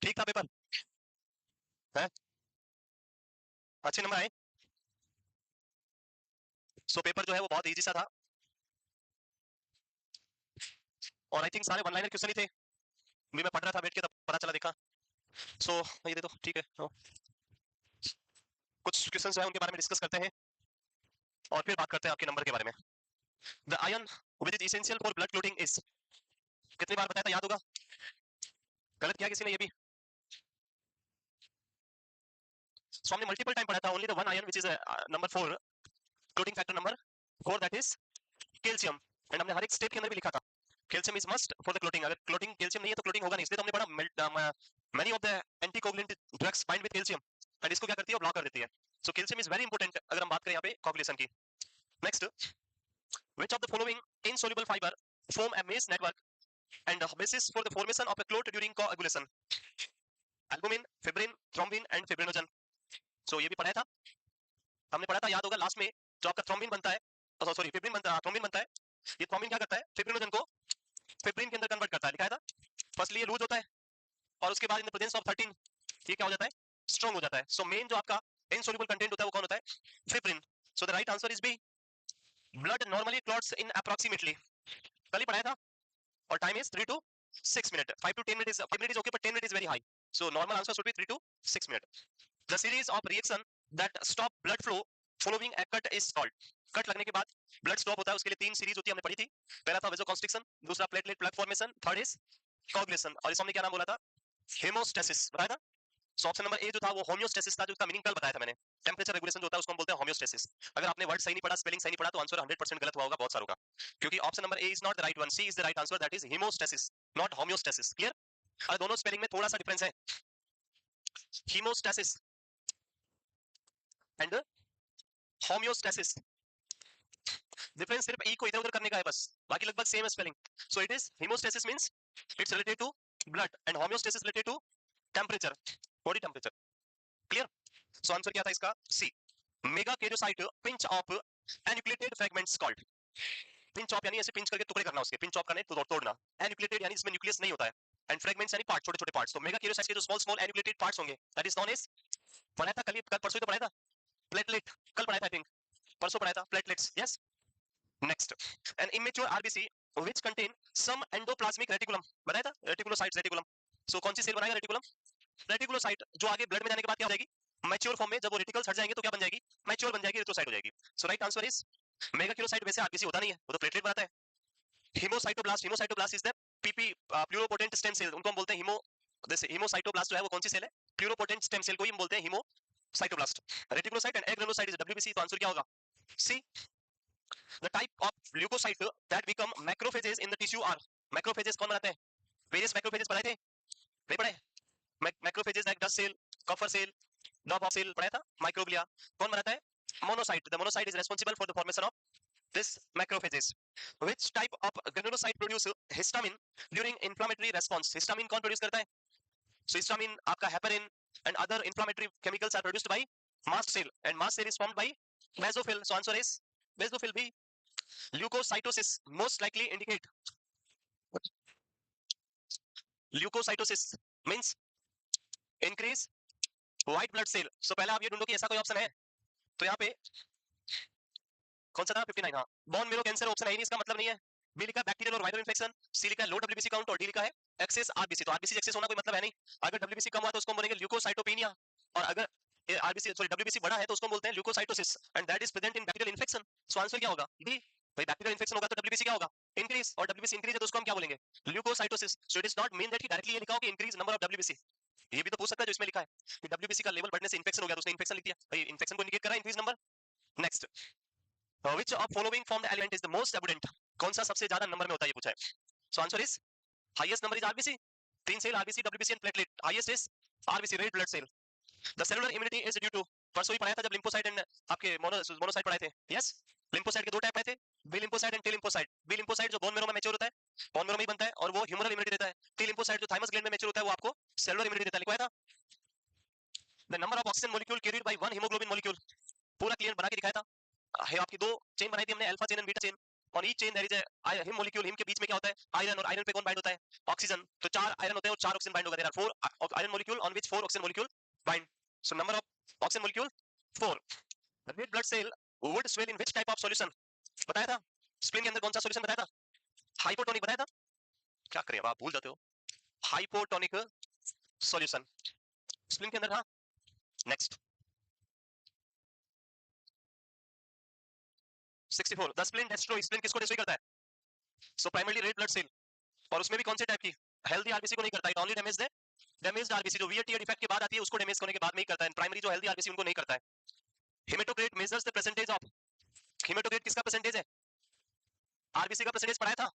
ठीक था पेपर है, अच्छे नंबर आए। सो पेपर जो है वो बहुत इजी सा था और आई थिंक सारे वन लाइनर क्वेश्चन ही थे। भी मैं पढ़ रहा था बैठ के तब पता चला देखा। सो ये दे दो, ठीक है। कुछ क्वेश्चंस जो है उनके बारे में डिस्कस करते हैं और फिर बात करते हैं आपके नंबर के बारे में। The ion which is essential for blood clotting is, कितनी बार बताया था याद होगा? गलत किया किसी ने ये भी? सो हमने मल्टीपल टाइम पढ़ा था। Only the one ion which is number 4, clotting factor number 4, that is calcium. And हमने हर एक स्टेप के अंदर भी लिखा था calcium is must for the clotting. अगर क्लोटिंग कैल्शियम नहीं है तो क्लोटिंग होगा नहीं, इसलिए तो हमने पढ़ा many of the anticoagulant drugs bind with calcium, and इसको क्या करती है, ब्लॉक कर देती है। So calcium is very important अगर हम बात करें यहाँ पे कोगुलेशन की। Next, which of the following insoluble fiber form a maze network and a basis for the formation of a clot during coagulation? Albumin, fibrin, thrombin and fibrinogen. So ये भी पढ़ा था, हमने पढ़ा था याद होगा लास्ट में। जो आपका थ्रोम्बिन बनता है, सॉरी फिब्रिन बनता है, थ्रोम्बिन बनता है। ये थ्रोम्बिन क्या करता है, फिब्रिनोजन को फिब्रिन के अंदर कन्वर्ट करता है, लिखा था। फर्स्टली ये लूज होता है और उसके बाद इन द प्रेजेंस ऑफ 13 ये क्या हो जाता है, स्ट्रांग हो जाता है। सो मेन जो आपका इनसोल्यूबल कंटेंट होता है वो कौन होता है, fibrin. So the right answer is B. Blood normally clots in approximately, कल ही पढ़ाया था। और time is 3 to 6 minute. 5 to 10 minute is, 5 minute is okay but 10 minute is very high. So normal answer should be 3 to 6 minute. The series of reaction that stop blood flow following a cut is called. Cut लगने के बाद blood stop होता है, उसके लिए 3 series होती है, हमने पढ़ी थी। पहला था वेसोकंस्ट्रिक्शन, दूसरा platelet plug formation, third is coagulation. और इस हमने क्या नाम बोला था, हेमोस्टेसिस बताया था। सो ऑप्शन नंबर ए जो था वो होम्योस्टेसिस था, जो उसका मीनिंग कल बताया था मैंने। टेंपरेचर रेगुलेशन जो होता है उसको हम बोलते हैं होम्योस्टेसिस। अगर आपने वर्ड सही नहीं पढ़ा, स्पेलिंग सही नहीं पढ़ा, तो आंसर 100% गलत हुआ होगा बहुत सारों का, क्योंकि option number A is not the right one, C is the right answer, that is haemostasis not homeostasis. Clear? और दोनों स्पेलिंग में थोड़ा सा डिफरेंस है, हेमोस्टेसिस एंड होम्योस्टेसिस। डिफरेंस सिर्फ ई को इधर उधर करने का है बस, बाकी लगभग सेम है spelling. So it is haemostasis means it's related to blood and homeostasis related to temperature, body temperature. Clear? So answer क्या था इसका, C. Megakaryocyte pinch off enucleated fragments called. Pinch off यानी ऐसे pinch करके टुकड़े करना उसके, pinch of करने तो तोड़ना। एन्यूक्लिएटेड यानी इसमें न्यूक्लियस नहीं होता है, एंड फ्रैगमेंट्स यानी पार्ट, छोटे छोटे पार्ट्स। तो मेगा कैरियोसाइट के जो स्मॉल स्मॉल एन्यूक्लिएटेड पार्ट्स होंगे, दैट इज नोन एज, पढ़ा था कल परसों ही तो पढ़ा था, प्लेटलेट। कल पढ़ाया था आई थिंक, परसों पढ़ाया था platelets. Yes. Next, an immature RBC which contain some endoplasmic reticulum, बताया था रेटिकुलोसाइट्स, रेटिकुलम। सो कौन सी सेल बनाएगा रेटिकुलम, रेटिकुलोसाइट, जो आगे ब्लड में जाने के बाद क्या हो जाएगी, मैच्योर फॉर्म में। जब वो रेटिकल्स हट जाएंगे तो क्या बन जाएगी, मैच्योर बन जाएगी, एरिथ्रोसाइट हो जाएगी। So right answer is megakaryocyte. वैसे आरबीसी होता नहीं है, वो तो प्लेटलेट बनाता है। हेमोसाइटोब्लास्ट, हेमोसाइटोब्लास्ट इज द पीपी प्लूरोपोटेंट स्टेम सेल, उनको हम बोलते हैं हीमो। जैसे हेमोसाइटोब्लास्ट जो है वो कौन सी सेल है, प्लूरोपोटेंट स्टेम सेल को ही हम बोलते हैं haemocytoblast. Reticulocyte and agranulocyte is WBC, तो आंसर क्या होगा, C. The type of leucocyte that become macrophages in the tissue are, macrophages कौन बनाते हैं, वेरियस मैक्रोफेजेस बनाए थे, नहीं पढ़े? Macrophages like dust cell, Kupffer cell, डॉप ऑफ सेल पढ़ा था। माइक्रोग्लिया कौन बनाता है, monocyte. The monocyte is responsible for the formation of this macrophages. Which type of granulocyte produce histamine during inflammatory response? Histamine कौन produce करता है? So histamine आपका heparin and other inflammatory chemicals are produced by mast cell, and mast cell is formed by basophil. So answer is basophil B. Leukocytosis most likely indicate, leukocytosis means increase white blood cell. So पहले आप ये ढूंढो कि ऐसा कोई option है, तो यहाँ पे कौन सा था 59, हाँ। बोन मेरो कैंसर ऑप्शन है नहीं, इसका मतलब नहीं है। बी लिखा बैक्टीरियल और वायरल इन्फेक्शन, सी लिखा लो डब्ल्यूबीसी काउंट, और डी लिखा है एक्सेस आरबीसी। तो आरबीसी एक्सेस होना कोई मतलब है नहीं। अगर डब्ल्यूबीसी कम हुआ तो उसको बोलेंगे ल्यूकोसाइटोपेनिया, और अगर आरबीसी सॉरी डब्ल्यूबीसी बड़ा है तो उसको बोलते हैं leukocytosis, and that is present in bacterial infection. So answer क्या होगा, डी। भाई बैक्टीरियल इन्फेक्शन होगा तो डब्ल्यूबीसी क्या होगा, इंक्रीज, और डब्ल्यूबीसी इंक्रीज है तो उसको हम क्या बोलेंगे, leukocytosis. So it is not mean that he directly ये लिखा हो कि इंक्रीज नंबर ऑफ डब्ल्यूबीसी। ये भी तो पूछ सकता है जो इसमें लिखा है कि डब्ल्यूबीसी का लेवल बढ़ने से इन्फेक्शन हो गया, तो उसने इन्फेक्शन लिख दिया, भाई इन्फेक्शन को इंडिकेट कर रहा है increase number. Next, which of following formed element is the most abundant? कौन सा सबसे ज्यादा नंबर में होता है, ये पूछा है। So answer is highest number is RBC, 3 cell RBC, WBC and platelet. Highest is RBC, red blood cell. The cellular immunity is due to, परसों ही पढ़ाया था जब लिम्फोसाइट एंड आपके मोनोसाइट पढ़ाए थे। यस, लिम्फोसाइट के दो टाइप आए थे, B lymphocyte and T lymphocyte. B lymphocyte जो बोन मेरो में मैच्योर होता है, बोन मेरो में ही बनता है, और वो ह्यूमरल इम्यूनिटी देता है। टी लिम्फोसाइट जो थाइमस ग्लैंड में मैच्योर होता है, वो आपको सेलुलर इम्यूनिटी देता है। लिखवाया था the number of oxygen molecule carried by one haemoglobin molecule, पूरा क्लियर बना के दिखाया था। है आपकी दो चेन बनाई थी हमने, alpha chain and beta chain. On each chain there is a haem molecule, haem के बीच में क्या होता है आयरन, और आयरन पे कौन बाइंड होता है ऑक्सीजन, तो 4 आयरन होते हैं और 4 ऑक्सीजन बाइंड होगा, there are 4 iron molecule on which 4 oxygen molecule bind, so number of oxygen molecule 4। The red blood cell would swell in which type of solution, बताया था स्प्लीन के अंदर कौन सा सॉल्यूशन बताया था, हाइपोटोनिक बताया था, क्या करें अब आप भूल जाते हो, हाइपोटोनिक सॉल्यूशन स्प्लीन के अंदर था। Next 64 the spleen destroy, spleen किसको डिस्ट्रॉय करता है, सो प्राइमरली रेड ब्लड सेल, और उसमें भी कौन से टाइप की, हेल्दी आरबीसी को नहीं करता, इट ओनली डैमेज आरबीसी, जो वियर टीयर डिफेक्ट के बाद आती है उसको डैमेज करने के बाद में ही करता है, प्राइमरी जो हेल्दी आरबीसी उनको नहीं करता है। Haematocrit measures the percentage of, haematocrit किसका परसेंटेज है, आरबीसी का परसेंटेज पढ़ाया था,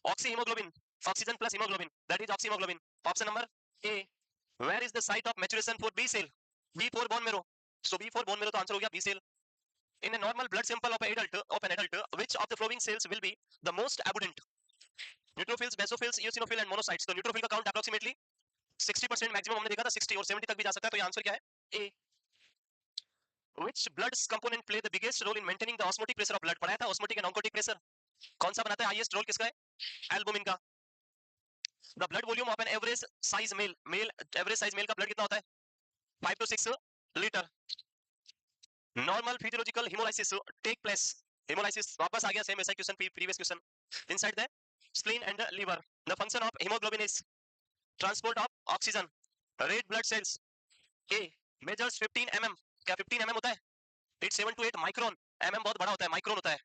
oxy haemoglobin, oxygen plus haemoglobin, that is oxy haemoglobin. Option number A, where is the site of maturation for B cell, B for bone marrow, so B for bone मेरो तो answer हो गया B cell. In a normal blood sample of an adult, which of the following cells will be the most abundant? Neutrophils, basophils, eosinophil and monocytes. तो neutrophil का count approximately 60% maximum हमने देखा था, 60 और 70 तक भी जा सकता है, तो ये आंसर क्या है ए। Which blood component play the biggest role in maintaining the osmotic pressure of blood, पढ़ाया था osmotic and oncotic pressure, कौन सा बनाता है हाईएस्ट रोल किसका है, एल्बुमिन का। The blood volume of an average size male, average size male का blood कितना होता है 5 to 6 litre. Normal physiological hemolysis take place, hemolysis वापस आ गया सेम ऐसा question previous question, inside the spleen and the liver. The function of hemoglobin is transport of oxygen. Red blood cells A measures 15 mm, क्या 15 mm होता है, it's 7 to 8 micron, mm बहुत बड़ा होता है, माइक्रोन होता है।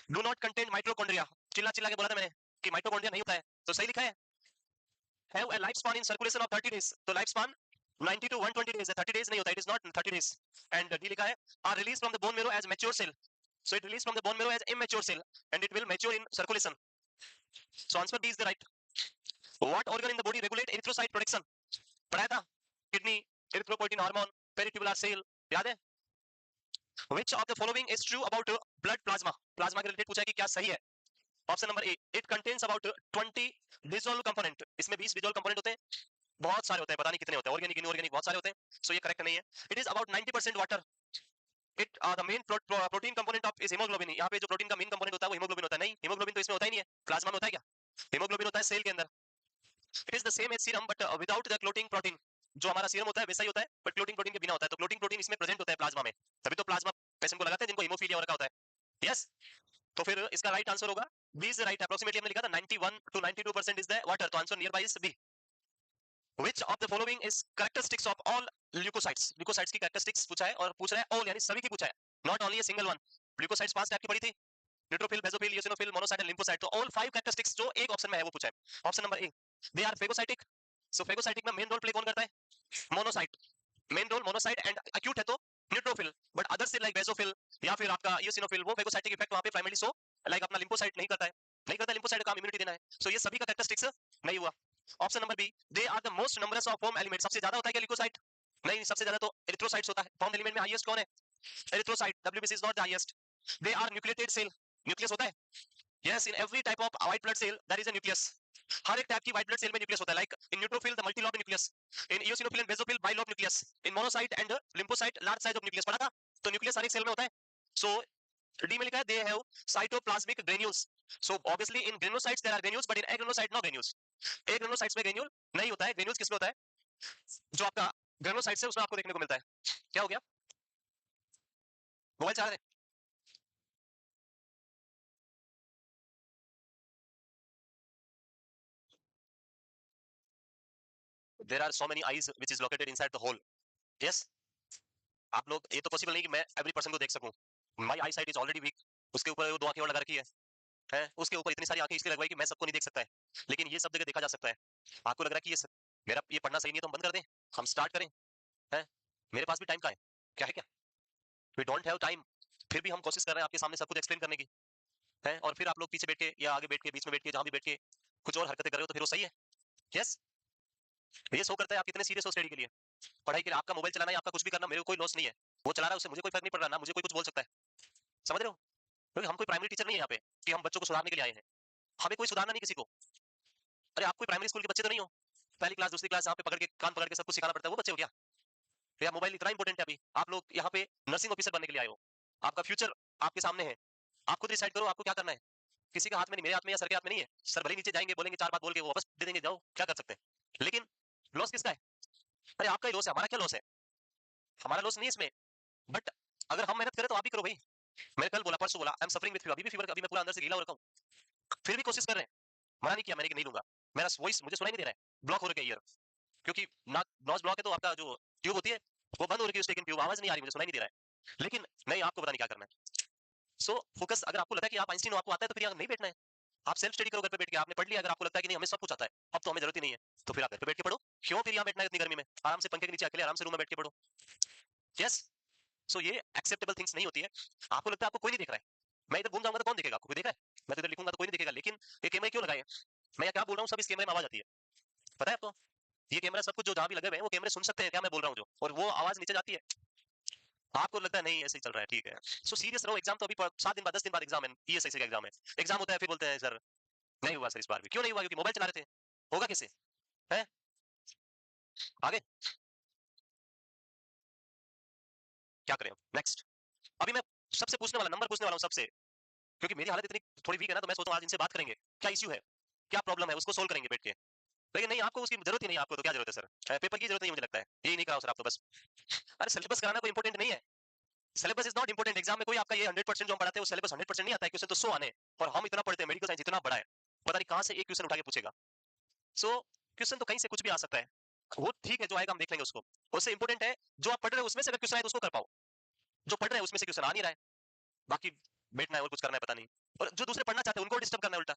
Do not contain mitochondria, चिल्ला चिल्ला के बोला था मैंने कि माइटोकॉन्ड्रिया नहीं होता है, तो सही लिखा है। Have a lifespan in circulation of 30 days, तो lifespan 90 to 120 days है, 30 days नहीं होता, it is not 30 days। And D लिखा है are released from the bone marrow as mature cell, so it released from the bone marrow as immature cell and it will mature in circulation, so answer B is the right। What organ in the body regulate erythrocyte production, पढ़ाया था, kidney, erythropoietin hormone, peritubular cell, याद है। Which of the following is true about blood plasma, plasma के related पूछा है कि क्या सही है। Option number A, it contains about 20 dissolve component, इसमें 20 डिसॉल्व कंपोनेंट होते हैं, बहुत सारे होते हैं, पता नहीं कितने होते हैं, ऑर्गेनिक इनऑर्गेनिक बहुत सारे होते हैं, सो ये करेक्ट नहीं है। It is about 90% water. It the main protein component of is haemoglobin, यहाँ पे जो प्रोटीन का मेन कंपोनेंट होता है वो हीमोग्लोबिन होता है, नहीं हीमोग्लोबिन तो इसमें होता ही नहीं है, प्लाज्मा में होता है क्या, हीमोग्लोबिन होता है सेल के अंदर। It is the same as serum but without the clotting protein, जो हमारा सीरम होता है वैसा ही होता है बट क्लोटिंग प्रोटीन के बिना होता है, तो क्लोटिंग प्रोटीन इसमें प्रेजेंट होता है प्लाज्मा में, तभी तो प्लाज्मा पेशेंट को लगाते हैं जिनको हीमोफीलिया हो रखा होता है। यस, तो फिर इसका राइट आंसर होगा बी इज राइट, अप्रोक्सीमेटली हमने लिखा था 91 to 92% इज द वाटर, तो answer near by is B. Which of the following is characteristics of all leukocytes, leukocytes की characteristics पूछा है और पूछ रहा है all यानी सभी की पूछा है, not only a single one। leukocytes 5 type की पड़ी थी, neutrophil, basophil, eosinophil, monocyte and lymphocyte, तो all 5 characteristics जो एक ऑप्शन में है वो पूछा है। Option number A, they are phagocytic, so phagocytic में मेन रोल प्ले कौन करता है, monocyte, main role monocyte, and acute है तो न्यूट्रोफिल, बट अदर से लाइक बेसोफिल या फिर आपका eosinophil वो phagocytic इफेक्ट वहां पे प्राइमरी सो लाइक अपना लिम्फोसाइट नहीं करता है, नहीं करता लिम्फोसाइट का काम इम्यूनिटी देना है, सो ये सभी का कैरेक्टरिस्टिक्स नहीं हुआ। Option number B, they are the most numbers of form element, सबसे ज्यादा होता है क्या ल्यूकोसाइट, नहीं सबसे ज्यादा तो एरिथ्रोसाइट्स होता है, फॉर्म एलिमेंट में हाईएस्ट कौन है, erythrocyte, WBC is not the highest. They are nucleated cell, nucleus होता है, yes in every type of white blood cell there is a nucleus, हर एक टाइप की व्हाइट ब्लड सेल में न्यूक्लियस होता है, like in neutrophil the multilobe nucleus, in eosinophil and basophil bilob nucleus, in monocyte and lymphocyte large size of nucleus, पढ़ा था, तो न्यूक्लियस हर एक सेल में होता है। सो डी में लिखा है they have cytoplasmic granules, so obviously in granulocytes there are granules but in agranulocyte no granules, agranulocytes में ग्रेन्यूल नहीं होता है, ग्रेन्यूल्स किसमें होता है, जो आपका ग्रेनुलोसाइट्स है उसमें आपको देखने को मिलता है। क्या हो गया, मोबाइल चला रहे, there are so many eyes which is located inside the hole, yes, आप लोग, ये तो पॉसिबल नहीं कि मैं एवरी पर्सन को देख सकूं, my I site is already weak, उसके ऊपर वो दो आंखें और लगा रखी है उसके ऊपर इतनी सारी आंखें इसलिए लगवाई कि मैं सबको नहीं देख सकता है, लेकिन ये सब जगह देखा जा सकता है। आपको लग रहा है कि मेरा ये पढ़ना सही नहीं है तो हम बंद कर दें, हम स्टार्ट करें, है मेरे पास भी टाइम का है क्या, वी डोंट हैव टाइम, फिर भी हम कोशिश कर रहे हैं आपके सामने सब कुछ एक्सप्लेन करने की, है और फिर आप लोग पीछे बैठ के या आगे बैठ के बीच में बैठ के जहां भी बैठ के कुछ और हरकतें कर रहे हो तो फिर वो सही है। यस, ये शो करता है आप कितने सीरियस हो स्टडी के लिए, पढ़ाई के लिए, आपका मोबाइल चलाना या आपका कुछ भी करना मेरे को कोई लॉस नहीं है, वो चला रहा है उससे मुझे कोई फर्क नहीं पड़ रहा, ना मुझे कोई कुछ बोल सकता है, समझ रहे हो, क्योंकि हम कोई प्राइमरी टीचर नहीं है यहाँ पे कि हम बच्चों को सुधारने के लिए आए हैं, हमें कोई सुधारना नहीं किसी को। अरे आप कोई प्राइमरी स्कूल के बच्चे तो नहीं हो, पहली क्लास दूसरी क्लास जहाँ पे पकड़ के कान पकड़ के सब कुछ सिखाना पड़ता है, वो बच्चे हो क्या, या मोबाइल इतना इंपॉर्टेंट है अभी, आप लोग यहाँ पे नर्सिंग ऑफिसर बनने के लिए आए हो, आपका फ्यूचर आपके सामने है, आप खुद डिसाइड करो आपको क्या करना है। किसी का हाथ में नहीं, मेरे हाथ में या सर के हाथ में नहीं है। सर भले नीचे जाएंगे, बोलेंगे 4 बात बोल के, वो वापस दे देंगे, जाओ, क्या कर सकते हैं। लेकिन लॉस किसका है? अरे आपका ही लॉस है, हमारा क्या लॉस है? हमारा लॉस नहीं है इसमें। बट अगर हम मेहनत करें तो आप भी करो भाई। मैंने कल बोला, परसों बोला, I am suffering with fever, अभी भी फीवर, अभी मैं पूरा अंदर से गीला हो रखा हूं, फिर भी कोशिश कर रहे हैं। मना नहीं किया मैंने कि नहीं लूंगा। मेरा वॉइस मुझे सुनाई नहीं दे रहा है, ब्लॉक हो रहा है ईयर, क्योंकि नाक नॉज ब्लॉक है, तो आपका जो ट्यूब होती है वो बंद हो रही है, उसकी ट्यूब, आवाज नहीं आ रही, मुझे सुनाई नहीं दे रहा है। लेकिन नहीं, आपको पता नहीं क्या करना है। सो फोकस, अगर आपको लगता है कि आप आइंस्टीन हो, आपको आता है, तो फिर यहाँ नहीं बैठना है। आप सेल्फ स्टडी करो घर पे बैठ के। आपने पढ़ लिया, अगर आपको लगता है कि नहीं हमें सब कुछ आता है, अब तो हमें जरूरत ही नहीं है, तो फिर आप घर पे बैठ के पढ़ो। क्यों फिर यहाँ बैठना है इतनी गर्मी में? आराम से पंखे के नीचे अकेले आराम से रूम में बैठ के पढ़ो। यस। सो ये एक्सेप्टेबल थिंग्स नहीं होती है। आपको लगता है आपको कोई नहीं देख रहा है, मैं इधर घूम जाऊंगा तो कौन देखेगा? आपको कोई देखा है? मैं तो इधर लिखूंगा तो कोई नहीं देखेगा, लेकिन ये कैमरे क्यों लगाए हैं? मैं क्या बोल रहा हूँ सब इस कैमरे में आवाज आती है, पता है आपको? ये कैमरा सब कुछ जो जहां भी लगे हुए हैं, वो कैमरे सुन सकते हैं क्या मैं बोल रहा हूँ जो, और वो आवाज नीचे जाती है। आपको लगता है नहीं ऐसे ही चल रहा है, ठीक है। सो सीरियस रहो। एग्जाम तो अभी 7 दिन बाद 10 दिन बाद एग्जाम है, ईएसआईसी का एग्जाम है। एग्जाम होता है, फिर बोलते हैं सर नहीं हुआ सर इस बार भी। क्यों नहीं हुआ? क्योंकि मोबाइल चला रहे थे। होगा कैसे? है आगे क्या करें? नेक्स्ट। अभी मैं सबसे पूछने वाला, नंबर पूछने वाला हूँ सबसे, क्योंकि मेरी हालत इतनी थोड़ी वीक है ना, तो मैं सोचता हूँ आज इनसे बात करेंगे, क्या इश्यू है, क्या प्रॉब्लम है, उसको सोल्व करेंगे बैठ के। लेकिन नहीं, आपको उसकी जरूरत ही नहीं है। आपको तो क्या जरूरत है सर? पेपर की जरूरत नहीं, मुझे लगता है यही नहीं कराओ सर आप तो बस। अरे सिलेबस कराना कोई इंपॉर्टेंट नहीं है। Syllabus is not important. Exam में कोई आपका ये 100% जो हम पढ़ाते हैं, वो सिलेबस 100% नहीं आता है। क्वेश्चन तो 100 आने, और हम इतना पढ़ते हैं, मेडिकल साइंस इतना बड़ा है, पता नहीं कहां से एक क्वेश्चन उठा के पूछेगा। सो क्वेश्चन तो कहीं से कुछ भी आ सकता है। वो ठीक है, जो आएगा हम देख लेंगे उसको। उससे इंपॉर्टेंट है जो आप पढ़ रहे हो उसमें से अगर क्वेश्चन आए तो उसको कर पाओ। जो पढ़ रहे हैं उसमें से क्वेश्चन आ नहीं रहा है, बाकी बैठना है और कुछ करना है पता नहीं। और जो दूसरे पढ़ना चाहते हैं उनको डिस्टर्ब करना है उल्टा।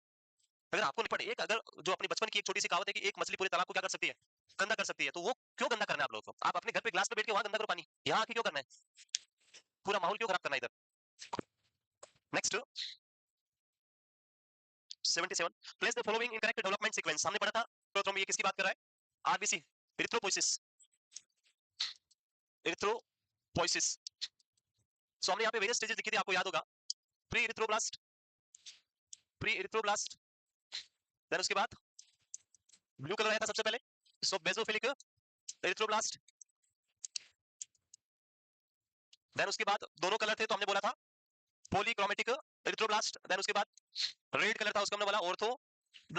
अगर आपको नहीं पढ़े, एक अगर जो अपनी बचपन की एक छोटी सी कहावत है कि एक मछली पूरे तालाब को क्या कर सकती है? गंदा कर सकती है। तो वो क्यों गंदा करना है आप लोगों को? आप अपने घर पे ग्लास पे बैठ के वहां गंदा करो पानी, यहाँ आके क्यों करना है? पूरा माहौल क्यों खराब करना है इधर? Next 77, place the following in correct development sequence. हमने पढ़ा था प्रोथ्रोम, ये किसकी बात कर रहा है? RBC, erythropoiesis, erythropoiesis. सो हमने यहाँ पे वेरियस स्टेजेस लिखी थी, आपको याद होगा। Pre erythroblast, pre erythroblast, then उसके बाद ब्लू कलर आया था सबसे पहले, सो बेसोफिलिक एरिथ्रोब्लास्ट। देन उसके बाद दोनों कलर थे, तो हमने बोला था पॉलीक्रोमेटिक एरिथ्रोब्लास्ट। देन उसके बाद रेड कलर था, उसको हमने बोला ऑर्थो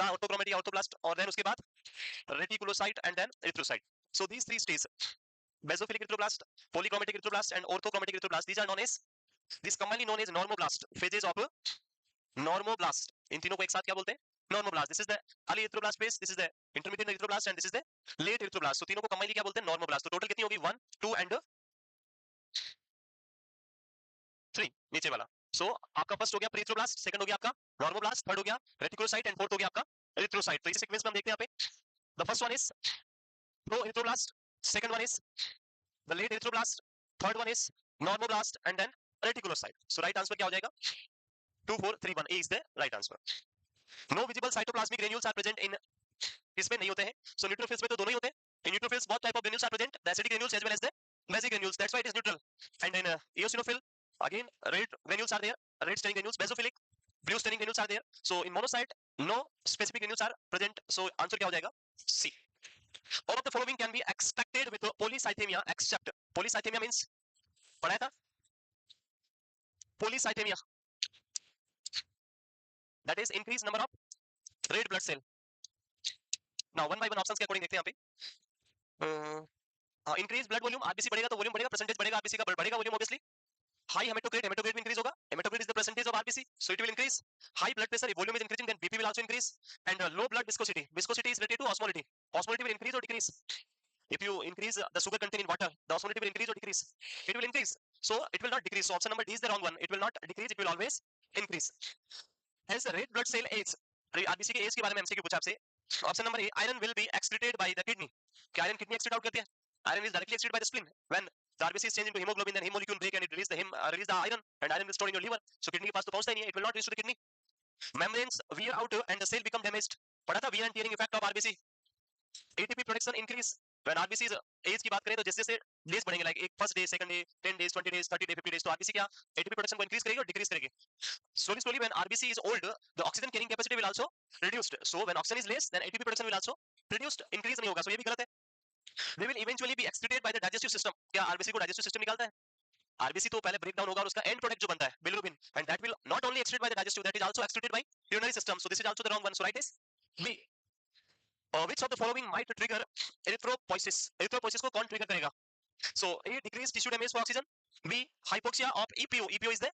ऑर्थोक्रोमेटिक ऑर्थोब्लास्ट। और देन उसके बाद reticulocyte and then erythrocyte. So these three stage, basophilic erythroblast, polychromatic erythroblast and orthochromatic erythroblast, these are known as, this commonly known as normoblast, phases of normoblast। इन तीनों को एक साथ क्या बोलते हैं? normoblast। this is the early erythroblast phase, this is the intermediate erythroblast and this is the late erythroblast। so तीनों को commonly क्या बोलते हैं? normoblast। तो टोटल कितनी होगी? 1 2 एंड 3 नीचे वाला। सो आपका फर्स्ट हो गया प्री एरिथ्रोब्लास्ट, सेकंड हो गया आपका नॉर्मोब्लास्ट, थर्ड हो गया रेटिकुलोसाइट एंड फोर्थ हो गया आपका एरिथ्रोसाइट। तो इस सीक्वेंस में हम देखते हैं यहाँ पे, the first one is pro erythroblast, second one is the late erythroblast, third one is normoblast and then reticulocyte। so right answer क्या हो जाएगा? 2 4 3 1, A is the right answer। no visible cytoplasmic granules are present in, इसमें नहीं होते हैं। so neutrophils में तो दोनों ही होते हैं। in neutrophils both type of granules are present, the acidic granules as well as the basic granules, that's why it is neutral। and in eosinophil again red granules are there, red staining granules, basophilic blue staining granules are there। so in monocyte no specific granules are present। so answer क्या हो जाएगा? C। all of the following can be extracted with polycythemia except, polycythemia means पढ़ा था polycythemia, that is increased number of red blood cell। now one by one options के according देखते हैं यहाँ पे। इंक्रीज ब्लड वॉल्यूम, आरबीसी बढ़ेगा तो volume बढ़ेगा, परसेंटेज बढ़ेगा, आरबीसी का बढ़ेगा volume obviously. High haematocrit, haematocrit भी इंक्रीज होगा, haematocrit is the percentage of RBC, so it will increase. High blood pressure, volume is increasing then BP will also increase. And low blood viscosity, viscosity is related to osmolality, osmolality will increase और decrease. if you increase the sugar content in water, the osmolality will increase or decrease? It will increase, so it will not decrease। so option number D is the wrong one, it will not decrease, it will always increase। as the red blood cell age, RBC के as के बारे में MCQ पूछा आपसे। Option number A, iron will be excreted by the kidney. क्या iron kidney excrete out करती है? Iron is directly excreted by the spleen when the RBC is changed into hemoglobin, then heme molecule break and it release the iron, and iron will store in your liver। so kidney के पास तो पहुंचता ही नहीं है, it will not reach to the kidney। membranes wear out and the cell become damaged, पढ़ा था wear and tearing effect of RBC। ATP production increase when RBC is age की बात करें तो जैसे जैसे डेज बढ़ेंगे, लाइक एक first day, second day, 10 days, 20 days, 30 day, 50 days, तो आरबीसी क्या एटीपी प्रोडक्शन को इंक्रीज करेगी और डिक्रीज करेगी। slowly slowly when RBC is old, the oxygen carrying capacity will also reduced, so when oxygen is less then ATP production will also reduced, increase नहीं होगा। so ये भी गलत है। they will eventually be excreted by the digestive system। क्या RBC को digestive system निकालता है? आरबीसी तो पहले ब्रेक डाउन होगा और उसका एंड प्रोडक्ट जो बनता है bilirubin, and that will not only excreted by the digestive, that is also excreted by urinary system. So this is also the wrong one. So right is B. Which of the following might trigger erythropoiesis? Erythropoiesis को कौन trigger करेगा? So A, decrease tissue damage for oxygen. B, hypoxia of EPO. EPO is the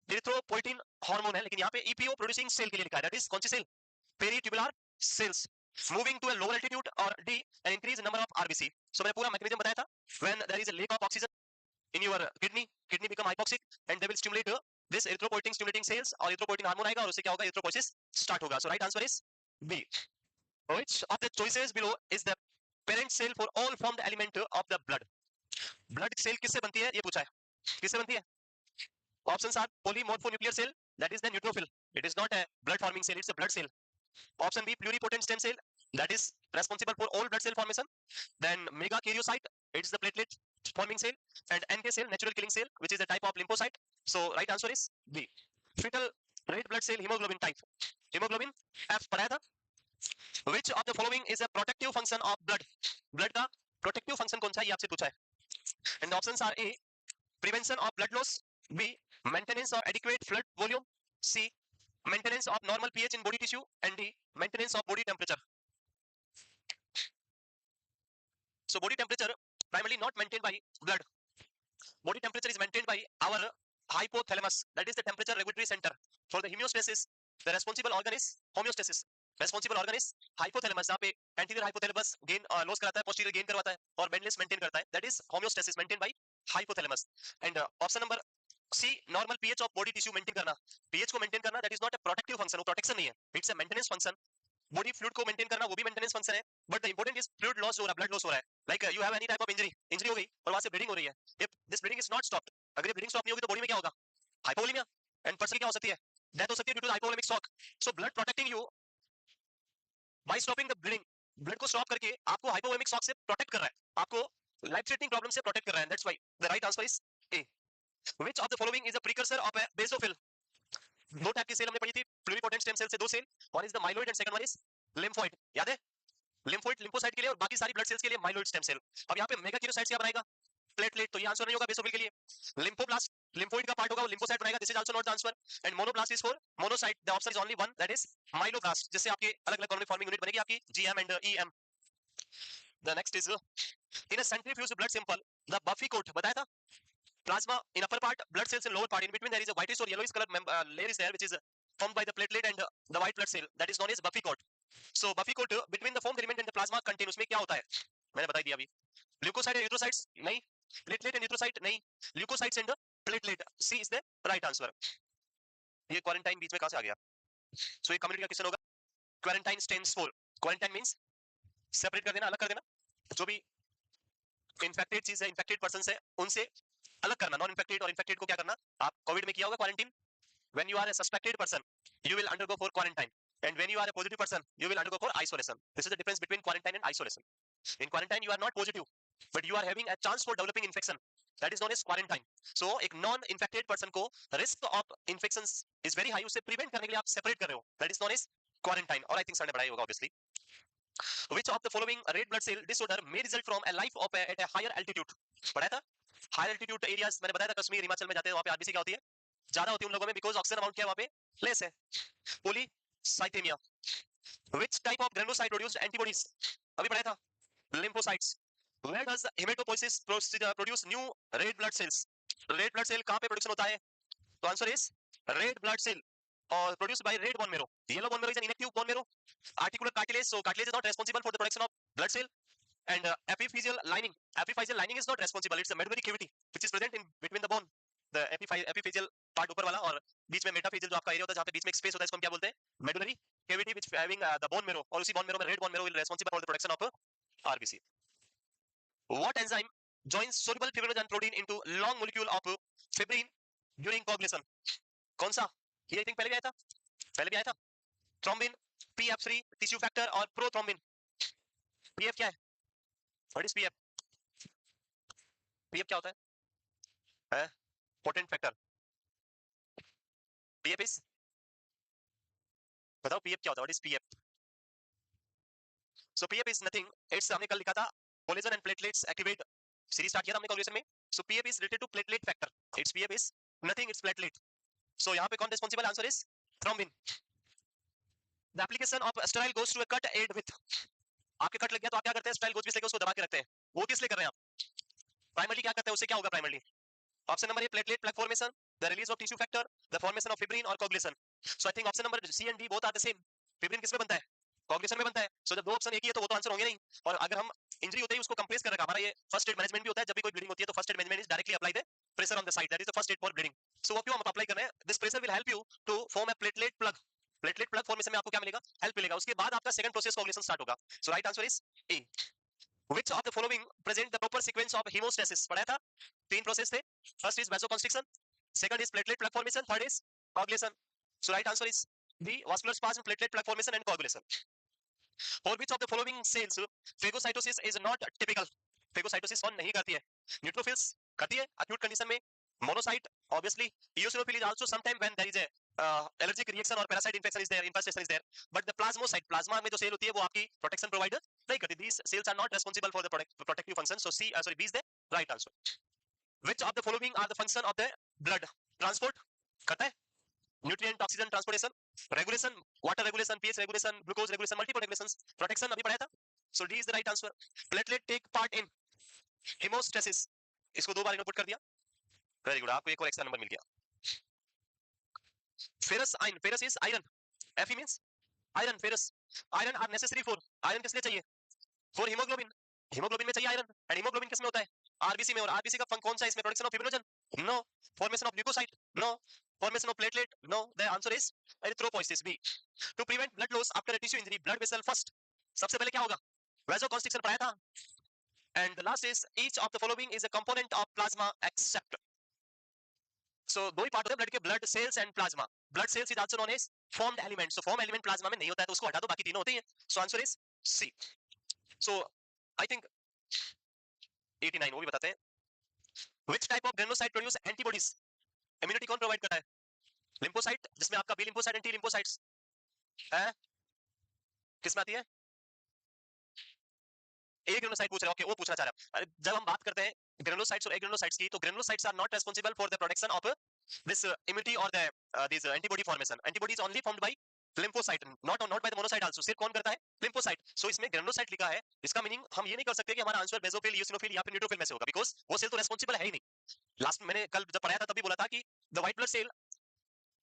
erythropoietin hormone है, लेकिन यहाँ पे EPO producing cell के लिए लिखा है, that is कौन सी cell? Peritubular cells moving to a lower altitude, or D, an increased number of RBC. So मैंने पूरा mechanism बताया था. When there is a lack of oxygen in your kidney become hypoxic and they will stimulate this erythropoietin stimulating cells, और erythropoietin hormone आएगा और उससे क्या होगा? erythropoiesis start होगा. So right answer is B. Which of the choices below is the parent cell for all formed element of the blood? Blood cell किससे बनती है? ये पूछा है. किससे बनती है? Options are polymorphonuclear cell, that is the neutrophil. It is not a blood forming cell, it's a blood cell. Option B, pluripotent stem cell, that is responsible for all blood cell formation. Then megakaryocyte, it's the platelet forming cell. And NK cell, natural killing cell, which is a type of lymphocyte. So right answer is B. Fetal red blood cell hemoglobin type. Hemoglobin F पढ़ाया था. Which of the following is a protective function of blood? Blood का protective function कौन सा है? ये आपसे पूछा है. And the options are A, prevention of blood loss. B, maintenance of adequate blood volume. C, maintenance of normal pH in body tissue. And D, maintenance of body temperature. So body temperature primarily not maintained by blood. Body temperature is maintained by our hypothalamus, that is the temperature regulatory center. For the homeostasis, the responsible organ is homeostasis. Responsible organ is hypothalamus, जहाँ पे anterior hypothalamus gain loss कराता है, posterior gain करवाता है और balance maintain करता है. That is homeostasis maintained by hypothalamus. And option number C, normal pH of body tissue maintain करना. pH को maintain करना, that is not a protective function, वो protection नहीं है. It's a maintenance function. Body fluid को maintain करना वो भी maintenance function है. But the important is fluid loss हो रहा है, blood loss हो रहा है. Like you have any type of injury हो गई और वहाँ से bleeding हो रही है. If this bleeding is not stopped, अगर ये bleeding stop नहीं होगी तो body में क्या होगा? Hypovolemia. And person क्या हो सकती है? Death हो सकती है due to the hypovolemic shock. So blood protecting you by stopping the bleeding. Blood को stop करके आपको hypovolemic shock से protect कर रहा है. आपको life threatening problem से protect कर रहा है. That's why the right answer is A. Which of the following is a precursor of a basophil? दो टाइप की सेल हमने पढ़ी थी, प्लूरिपोटेंट स्टेम सेल से दो cell. One is the myeloid and second one is lymphoid. याद है? Lymphoid lymphocyte के लिए और बाकी सारी ब्लड सेल्स के लिए माइलोइड स्टेम सेल. अब यहाँ पे मेगाकारियोसाइट क्या बनाएगा? प्लेटलेट. तो ये आंसर नहीं होगा बेसोफिल के लिए. लिम्फोब्लास्ट लिम्फोइड का पार्ट होगा, वो लिम्फोसाइट बनाएगा. This is also not the answer. And monoblast is for monocyte. The option is only one, that is myeloblast, जिससे आपके अलग-अलग कॉलोनी फॉर्मिंग यूनिट बनेगी आपकी GM and EM. The next is in a centrifuge blood sample the buffy coat बताया था. Plasma in upper part, blood cells in lower part. In between there is a whitish or yellowish color layer is there, which is formed by the platelet and the white blood cell. That is known as Buffy coat. So Buffy coat between the foam element and the plasma contain, उसमें क्या होता है? मैंने बता दिया अभी. Leukocyte and erythrocytes नहीं. Platelet and erythrocyte नहीं. Leukocytes and platelet. C is the right answer. ये क्वारंटाइन बीच में कहाँ से आ गया? So ये कम्युनिटी का क्वेश्चन होगा. Quarantine stands for. Quarantine means separate कर देना, अलग कर देना. जो भी इन्फेक्टेड चीज है, इन्फेक्टेड पर्सन है, उनसे अलग करना. नॉन इन्फेक्टेड और इन्फेक्टेड को क्या करना? आप कोविड में किया होगा quarantine. When you are a suspected person, you will undergo for quarantine, and when you are a positive person, you will undergo for isolation. This is the difference between quarantine and isolation. In quarantine, you are not positive, but you are having a chance for developing infection. That is known as quarantine. So एक non-infected person को risk of infections is very high. उससे prevent करने के लिए आप separate कर रहे हो. That is known as quarantine. और I think सर ने पढ़ाई होगा obviously. Which of the following red blood cell disorder may result from a life of at a higher altitude? पढ़ा था? Higher altitude areas मैंने बताया था, कश्मीर हिमाचल में जाते हैं, वहाँ पे आरबीसी क्या होती है? ज्यादा होती है उन लोगों में, बिकॉज ऑक्सीजन अमाउंट क्या है वहाँ पे? लेस है. Polycythaemia. Which type of granulocyte produced antibodies? अभी पढ़ा था. Lymphocytes. Where does hematopoiesis produce new red blood cells? Red blood cell कहाँ पे प्रोडक्शन होता है? तो answer is red blood cell or produced by red bone marrow. Yellow bone marrow is an inactive bone marrow. Articular cartilage, so cartilage is not responsible for the production of blood cell. And epiphyseal lining. Epiphyseal lining is not responsible. It's a medullary cavity which is present in between the bone. The epiphyseal part ऊपर वाला और बीच में मेटाफिजियल जो आपका area होता है जहाँ पे बीच में एक स्पेस होता है, इसको हम क्या बोलते हैं? Medullary cavity which having the bone marrow. और उसी bone marrow में red bone marrow will responsible for the production of RBC. What enzyme joins soluble fibrinogen protein into long molecule of fibrin during coagulation? कौन सा? ये I think पहले भी आया था. पहले भी आया था. थ्रोम्बिन, PF3, टिश्यू फैक्टर और प्रोथ्रोम्बिन. PF क्या है? What is PF? PF क्या होता है? Potent factor. PF इज, बताओ PF क्या होता है? What is PF? So PF is nothing. It's, हमने कल लिखा था, collagen and platelets activate series start किया था हमने कोगुलेशन में. So PF is related to platelet factor. It's PF is nothing, it's platelet. So यहाँ पे कौन responsible? Answer is thrombin. The application of sterile gauze to a cut aid with. आपके cut लग गया तो आप क्या करते हैं? स्टेराइल गोज लेके उसको दबा के रखते हैं. वो किस लिए कर रहे हैं आप? प्राइमरी क्या करते हैं? उससे क्या होगा primary? Option number A platelet plug formation, the release of tissue factor, the formation of fibrin और coagulation. So I think option number C and D both are the same. Fibrin किस में बनता है? कोगुलेशन में बनता है. सो जब दो ऑप्शन एक ही है तो वो तो आंसर होंगे नहीं. और अगर हम इंजरी होते ही उसको कंप्रेस कर रखा, हमारा ये फर्स्ट एड मैनेजमेंट भी होता है. जब भी कोई ब्लीडिंग होती है तो first aid management is directly apply the pressure on the site, that is the first aid for bleeding. So वो क्यों हम अप्लाई कर रहे हैं? This pressure will help you to form a platelet plug. Platelet plug formation में आपको क्या मिलेगा? हेल्प मिलेगा. उसके बाद आपका सेकंड प्रोसेस कोगुलेशन स्टार्ट होगा. So right answer is A. Which of the following present the proper sequence of hemostasis? पढ़ा था, तीन प्रोसेस थे. First is vasoconstriction, second is platelet plug formation, third is coagulation. So right answer is the vascular spasm, platelet plug formation and coagulation. For which of the following cells phagocytosis is not typical? Phagocytosis कौन नहीं करती है? Neutrophils करती है acute condition में. Monocyte obviously. Eosinophil is also sometime when there is a allergic reaction or parasite infection is there, infestation is there. But the plasmocyte, plasma में जो cell होती है वो आपकी protection provide नहीं करती. These cells are not responsible for the protective function. So C, sorry, B is the right answer. Which of the following are the function of the blood? Transport करता है, nutrient oxygen transportation, regulation, water regulation, pH regulation, glucose regulation, multiple regulations, protection अभी पढ़ाया था. So D is the right answer. Platelet take part in hemostasis. इसको दो बार input कर दिया. Very good, आपको एक और एक्स्ट्रा नंबर मिल गया. Ferrous ion, ferrous is iron. Fe means iron, ferrous. Iron are necessary for, iron किस लिए चाहिए? For hemoglobin. hemoglobin में चाहिए आयरन. एंड hemoglobin किस में होता है? आरबीसी में. और आरबीसी का फंक्शन कौन सा है इसमें? Production of fibrinogen? No. Formation of leucocyte? No. Formation of platelet? No. The answer is erythropoiesis, B. To prevent blood loss after a tissue injury, blood vessel first, सबसे पहले क्या होगा? वैसोकॉन्स्ट्रिक्शन पढ़ाया था. And the last is each of the following is a component of plasma except. So दो ही part होते हैं ब्लड के, blood cells and plasma. Blood cells is also known as formed element. So form element plasma में नहीं होता है तो उसको हटा दो, बाकी तीनों होते हैं. So answer is C. So I think 89 वो भी बताते हैं. Which type of granulocyte produce antibodies? Immunity कौन प्रोवाइड करता है? लिम्फोसाइट, जिसमें आपका B lymphocyte and T lymphocytes है. किस में आती है? ए ग्रेनुलोसाइट पूछ रहे हो. ओके, वो पूछना चाह रहा है. जब हम बात करते हैं ग्रेनुलोसाइट्स और एग्रेनुलोसाइट्स की, तो granulocytes are not responsible for the production of this immunity or the this antibody formation. Antibody is only formed by lymphocyte, not by the monocyte also. सिर्फ कौन करता है? lymphocyte. So इसमें granulocyte लिखा है, इसका मीनिंग हम ये नहीं कर सकते कि हमारा आंसर बेसोफिल, यूसिनोफिल या फिर न्यूट्रोफिल में से होगा, बिकॉज वो सेल तो रेस्पॉन्सिबल है ही नहीं. लास्ट मैंने कल जब पढ़ाया था तभी बोला था कि द व्हाइट ब्लड सेल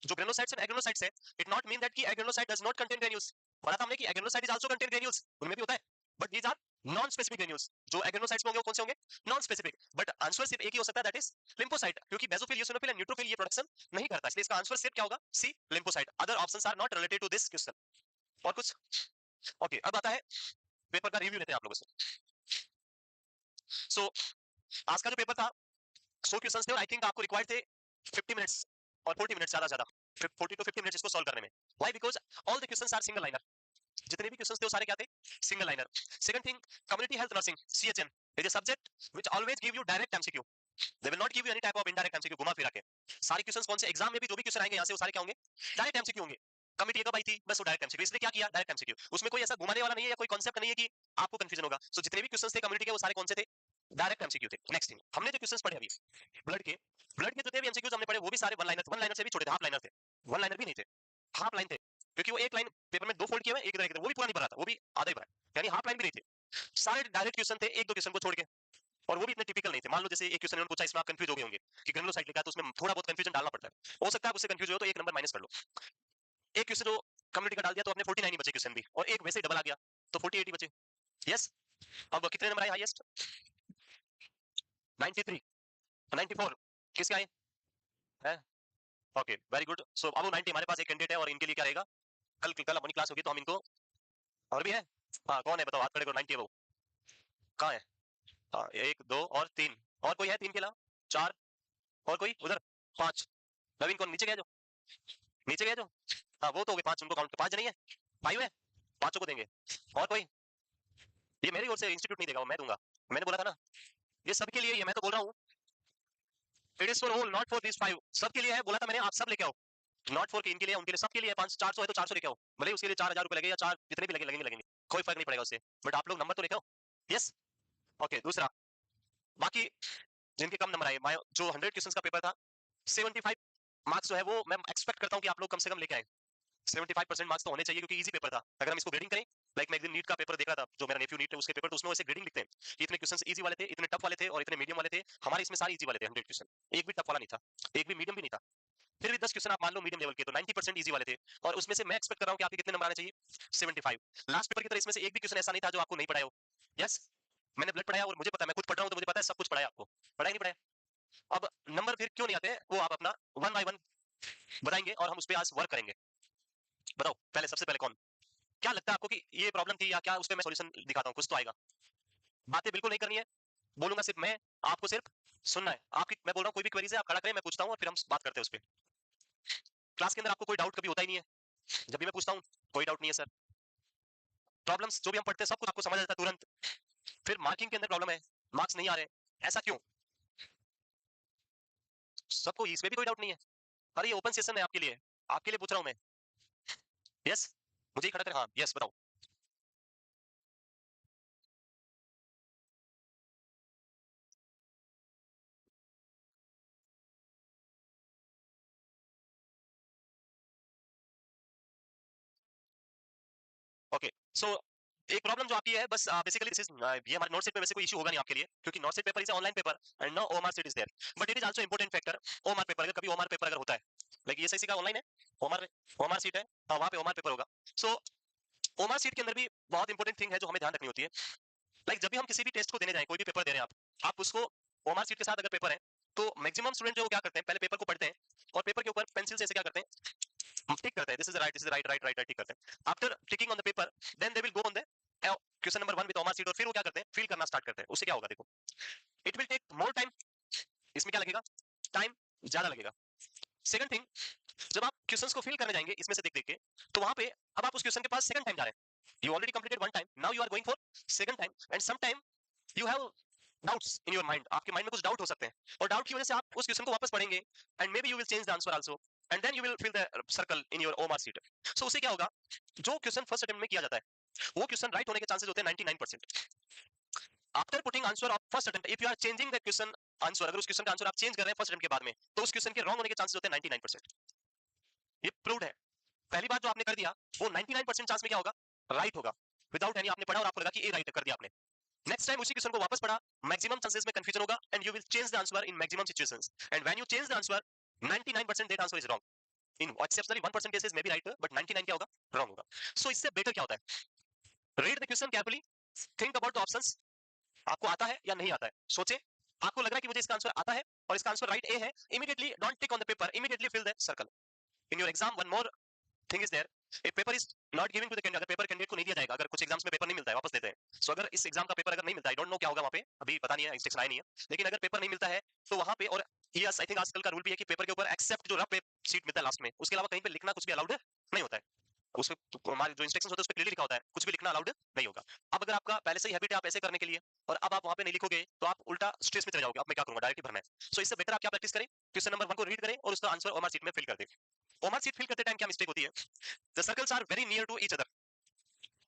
जो ग्रेनुलोसाइट्स एंड एग्रेनुलोसाइट्स है, इट नॉट मीन दैट कि agranulocyte does not contain granules. बोला था हमने कि agranulocyte is also contain granules, उनमें भी होता है, but these are non specific granules. जो एग्रेनुलोसाइट्स में होंगे वो कौन से होंगे? Non specific. बट आंसर सिर्फ एक ही हो सकता है, दैट इज लिम्फोसाइट, क्योंकि बेसोफिल, यूसिनोफिल एंड न्यूट्रोफिल ये प्रोडक्शन नहीं करता, इसलिए इसका आंसर सिर्फ क्या होगा? C, lymphocyte. Other options are not related to this question. और कुछ? ओके, अब आता है पेपर का रिव्यू लेते हैं आप लोगों से. सो आज का जो पेपर था 100 क्वेश्चंस थे और आई थिंक आपको रिक्वायर्ड थे 50 मिनट्स और 40 मिनट्स ज्यादा 40 to 50 मिनट्स इसको सॉल्व करने में. Why? Because all the questions are single liner. जितने भी क्वेश्चंस थे वो सारे क्या थे? Single liner. Second thing, community health nursing CHN is a subject which always give you direct MCQ. They will not give you any type of indirect MCQ, घुमा फिरा के. सारे क्वेश्चंस कौन से एग्जाम में भी जो भी क्वेश्चन आएंगे यहां से वो सारे क्या होंगे? डायरेक्ट एमसीक्यू होंगे. कमिटी कब आई थी? बस वो डायरेक्ट एमसीक्यू. इसलिए क्या किया? Direct MCQ. उसमें कोई ऐसा घुमाने वाला नहीं है या कोई कांसेप्ट नहीं है कि आपको कंफ्यूजन होगा. सो जितने भी क्वेश्चंस थे कम्युनिटी के वो सारे कौन से थे? डायरेक्ट एमसीक्यू थे. नेक्स्ट थिंग, हमने जो क्वेश्चंस पढ़े अभी ब्लड के जितने भी एमसीक्यूज हमने पढ़े वो भी सारे वन लाइनर से भी छोटे थे, हाफ लाइनर थे. वन लाइनर भी नहीं थे, हाफ लाइन थे, क्योंकि वो एक लाइन पेपर में दो फोल्ड किए हुए, एक इधर वो भी पूरा नहीं भरा था, वो भी आधा ही भरा, यानी हाफ लाइन भी नहीं थे. सारे डायरेक्ट क्वेश्चन थे, एक दो क्वेश्चन को छोड़ के, और वो भी इतने टिपिकल नहीं थे. मान लो जैसे एक क्वेश्चन उन्होंने पूछा, इसमें आप कंफ्यूज हो गए होंगे कि ग्रेनुलोसाइट लिखा है, तो उसमें थोड़ा बहुत कंफ्यूजन डालना पड़ता है. हो सकता है उससे कंफ्यूज हो तो एक नंबर माइनस कर लो. एक क्वेश्चन जो कम्युनिटी का डाल दिया तो अपने 49 ही बचे क्वेश्चन भी, और एक वैसे ही डबल आ गया तो 48 ही बचे. यस, अब कितने नंबर आए हाईएस्ट? 93, 94 किसके आए हैं? Okay, very good. सो अब 90 हमारे पास एक कैंडिडेट है, और इनके लिए क्या रहेगा? कल अपनी क्लास होगी तो हम इनको, और भी है, हाँ कौन है बताओ, हाथ खड़े करो. 90 है वो, कहाँ है? हाँ, 1 2 और 3, और कोई है? 3 के अलावा 4, और कोई उधर 5. नवीन कौन? नीचे गया जो, नीचे गया जो, हाँ वो तो हो गए 5, उनको काउंट 5 नहीं है, 5 है, 5 को देंगे. और कोई? ये मेरी ओर से इंस्टीट्यूट नहीं देगा, वो मैं दूंगा. मैंने बोला था ना ये सबके लिए, ये मैं तो बोल रहा हूँ. It is for all, not for this 5. सबके लिए है, बोला था मैंने, आप सब लेके आओ. नॉट फॉर इनके लिए, उनके लिए, सबके लिए 400 है तो 400 लेके आओ. भले उसके लिए 4000 रुपए लगे या 4 जितने भी लगेंगे, कोई फर्क नहीं पड़ेगा उससे, बट आप लोग नंबर तो लेके आओ. Yes, okay. दूसरा, बाकी जिनके कम नंबर आए, जो 100 क्वेश्चंस का पेपर था 75 मार्क्स जो है वो मैं एक्सपेक्ट करता हूँ कि आप लोग कम से कम लेके आए। 75% मार्क्स तो होने चाहिए क्योंकि इजी पेपर था। अगर हम इसको ग्रेडिंग करें, लाइक मैं एक दिन नीट का पेपर देख रहा था, जो मेरा नेफ्यू नीट है उसके पेपर, तो उसमें वैसे ग्रेडिंग लिखते हैं कि इतने क्वेश्चंस इजी वाले थे, इतने टफ वाले थे और इतने मीडियम वाले थे। हमारे इसमें सारे इजी वाले थे 100 क्वेश्चन, एक भी टफ वाला नहीं था, एक भी मीडियम भी नहीं था। फिर भी 10 क्वेश्चन आप मान लो मीडियम लेवल के, तो 90% इजी वाले थे। और उसमें से मैं एक्सपेक्ट कर रहा हूं कि आपके कितने नंबर आने चाहिए, 75। लास्ट पेपर की तरह इसमें से एक भी क्वेश्चन ऐसा नहीं था जो आपको नहीं पढ़ाया हो। यस, मैंने ब्लड पढ़ाया और मुझे पता है, मैं खुद पढ़ रहा हूं तो मुझे पता है सब कुछ पढ़ाया आपको, पढ़ाया नहीं पढ़ाया। अब नंबर फिर क्यों नहीं आते हैं वो आप अपना वन बाय वन बताएंगे और हम उस पर आज वर्क करेंगे। बताओ पहले, सबसे पहले कौन, क्या लगता है आपको कि ये प्रॉब्लम थी या क्या, उस पर मैं सॉल्यूशन दिखाता हूँ, कुछ तो आएगा। बातें बिल्कुल नहीं करनी है, बोलूंगा सिर्फ मैं, आपको सिर्फ सुनना है। आपकी मैं बोल रहा हूँ कोई भी क्वेरी है आप खड़ा करें, मैं पूछता हूँ और फिर हम बात करते हैं उस पर। क्लास के अंदर आपको कोई डाउट कभी होता ही नहीं है, जब भी मैं पूछता हूँ कोई डाउट नहीं है सर। प्रॉब्लम्स जो भी हम पढ़ते हैं सब कुछ आपको समझ आ जाता है तुरंत। फिर मार्किंग के अंदर प्रॉब्लम है, मार्क्स नहीं आ रहे, ऐसा क्यों? सबको इसमें भी कोई डाउट नहीं है। अरे ये ओपन सेशन है आपके लिए, आपके लिए पूछ रहा हूँ मैं। यस, मुझे ही खड़ा कर, हाँ यस बताओ। ओके, सो एक प्रॉब्लम जो आपकी है बस बेसिकली दिस इज, ये हमारे नोट सेट पे वैसे कोई इशू होगा नहीं आपके लिए, क्योंकि NORCET paper is online paper and no OMR set is there, but it is also important factor. OMR paper, अगर कभी ओमार पेपर अगर होता है, लाइक ये का ऑनलाइन है, ओमार ओमार सीट है, हाँ वहां पे ओमार पेपर होगा। सो ओमार सीट के अंदर भी बहुत इंपॉर्टेंट थिंग है जो हमें ध्यान रखनी होती है। लाइक जब भी हम किसी भी टेस्ट को देने जाए, कोई भी पेपर दे रहे हैं आप उसको ओमार सीट के साथ अगर पेपर है, तो मैक्सिमम स्टूडेंट जो क्या करते हैं, पहले पेपर को पढ़ते हैं और पेपर के ऊपर पेंसिल से ऐसे क्या करते हैं, टिक करते हैं, this is right, this is right, right right tick करते हैं। After ticking on the paper, then they will go on the question number 1 with OMR sheet, और फिर वो क्या करते हैं, फिल करना स्टार्ट करते हैं। उससे क्या होगा देखो, it will take more time, इसमें क्या लगेगा, टाइम ज्यादा लगेगा। सेकंड थिंग, जब आप क्वेश्चंस को फिल करने जाएंगे इसमें से देख देख के, तो वहां पे अब आप उस क्वेश्चन के पास सेकंड टाइम जा रहे हैं। You already completed one time, now you are going for second time, and some time you have doubts in your mind, आपके माइंड में कुछ डाउट हो सकते हैं, और डाउट की वजह से आप उस क्वेश्चन को वापस पढ़ेंगे and may be you will change the answer also, and then you will fill the circle in your OMR sheet. So उससे क्या होगा, जो क्वेश्चन फर्स्ट अटेम्प्ट में किया जाता है वो क्वेश्चन राइट होने के चांसेस होते हैं 99%। After putting answer of first attempt, if you are changing the question answer, अगर उस क्वेश्चन का आंसर आप चेंज कर रहे हैं फर्स्ट अटेम्प्ट के बाद में, तो उस क्वेश्चन के रॉन्ग होने के चांसेस होते हैं 99%। ये प्रूव्ड है। पहली बार जो आपने कर दिया वो 99% चांस में क्या होगा, राइट होगा, विदाउट एनी आपने पढ़ा और आपको लगा कि ये राइट कर दिया आपने। नेक्स्ट टाइम उसी क्वेश्चन को वापस पढ़ा, मैक्सिमम चांसेस में कंफ्यूजन होगा and you will change the answer in maximum situations, and when you change the answer 99% that answer is wrong, in exceptionally 1% cases में बी राइट, बट 99 क्या होगा, wrong होगा। सो इससे बेटर क्या होता है, read the question carefully, think about the options, आपको आता है या नहीं आता है, सोचे, आपको लग रहा है कि मुझे इसका आंसर आता है और इसका आंसर राइट ए है, immediately don't tick on the paper, immediately fill the circle in your exam. One more thing is there, a paper is not giving to the candidate, अगर पेपर कैंडिडेट को नहीं दिया जाएगा, अगर कुछ exams में paper नहीं मिलता है वापस देते हैं, सो अगर इस एग्जाम का पेपर अगर नहीं मिलता है, आई डोंट नो क्या होगा वहां पे, अभी पता नहीं है, इंस्ट्रक्शन आया नहीं है, लेकिन अगर पेपर नहीं मिलता है तो वहां पे, और यस आई थिंक आजकल का रूल भी है कि पेपर के ऊपर एक्सेप्ट जो रफ सीट मिलता है लास्ट में, उसके अलावा कहीं पे लिखना कुछ भी अलाउड नहीं होता है, उसमें हमारे जो इंस्ट्रक्शंस होते हैं उस पे क्लियरली लिखा होता है कुछ भी लिखना अलाउड नहीं होगा। अब अगर आपका पहले से ही हैबिट है आप ऐसे करने के लिए, और अब आप वहां पे नहीं लिखोगे तो आप उल्टा स्ट्रेस में चले जाओगे, अब मैं क्या करूंगा, डायरेक्ट भरना है। सो इससे बेटर आप क्या प्रैक्टिस करें, क्वेश्चन नंबर 1 को रीड करें और उसका आंसर ओमार सीट में फिल कर दें। ओमार सीट फिल करते टाइम क्या मिस्टेक होती है, the circles are very near to each other,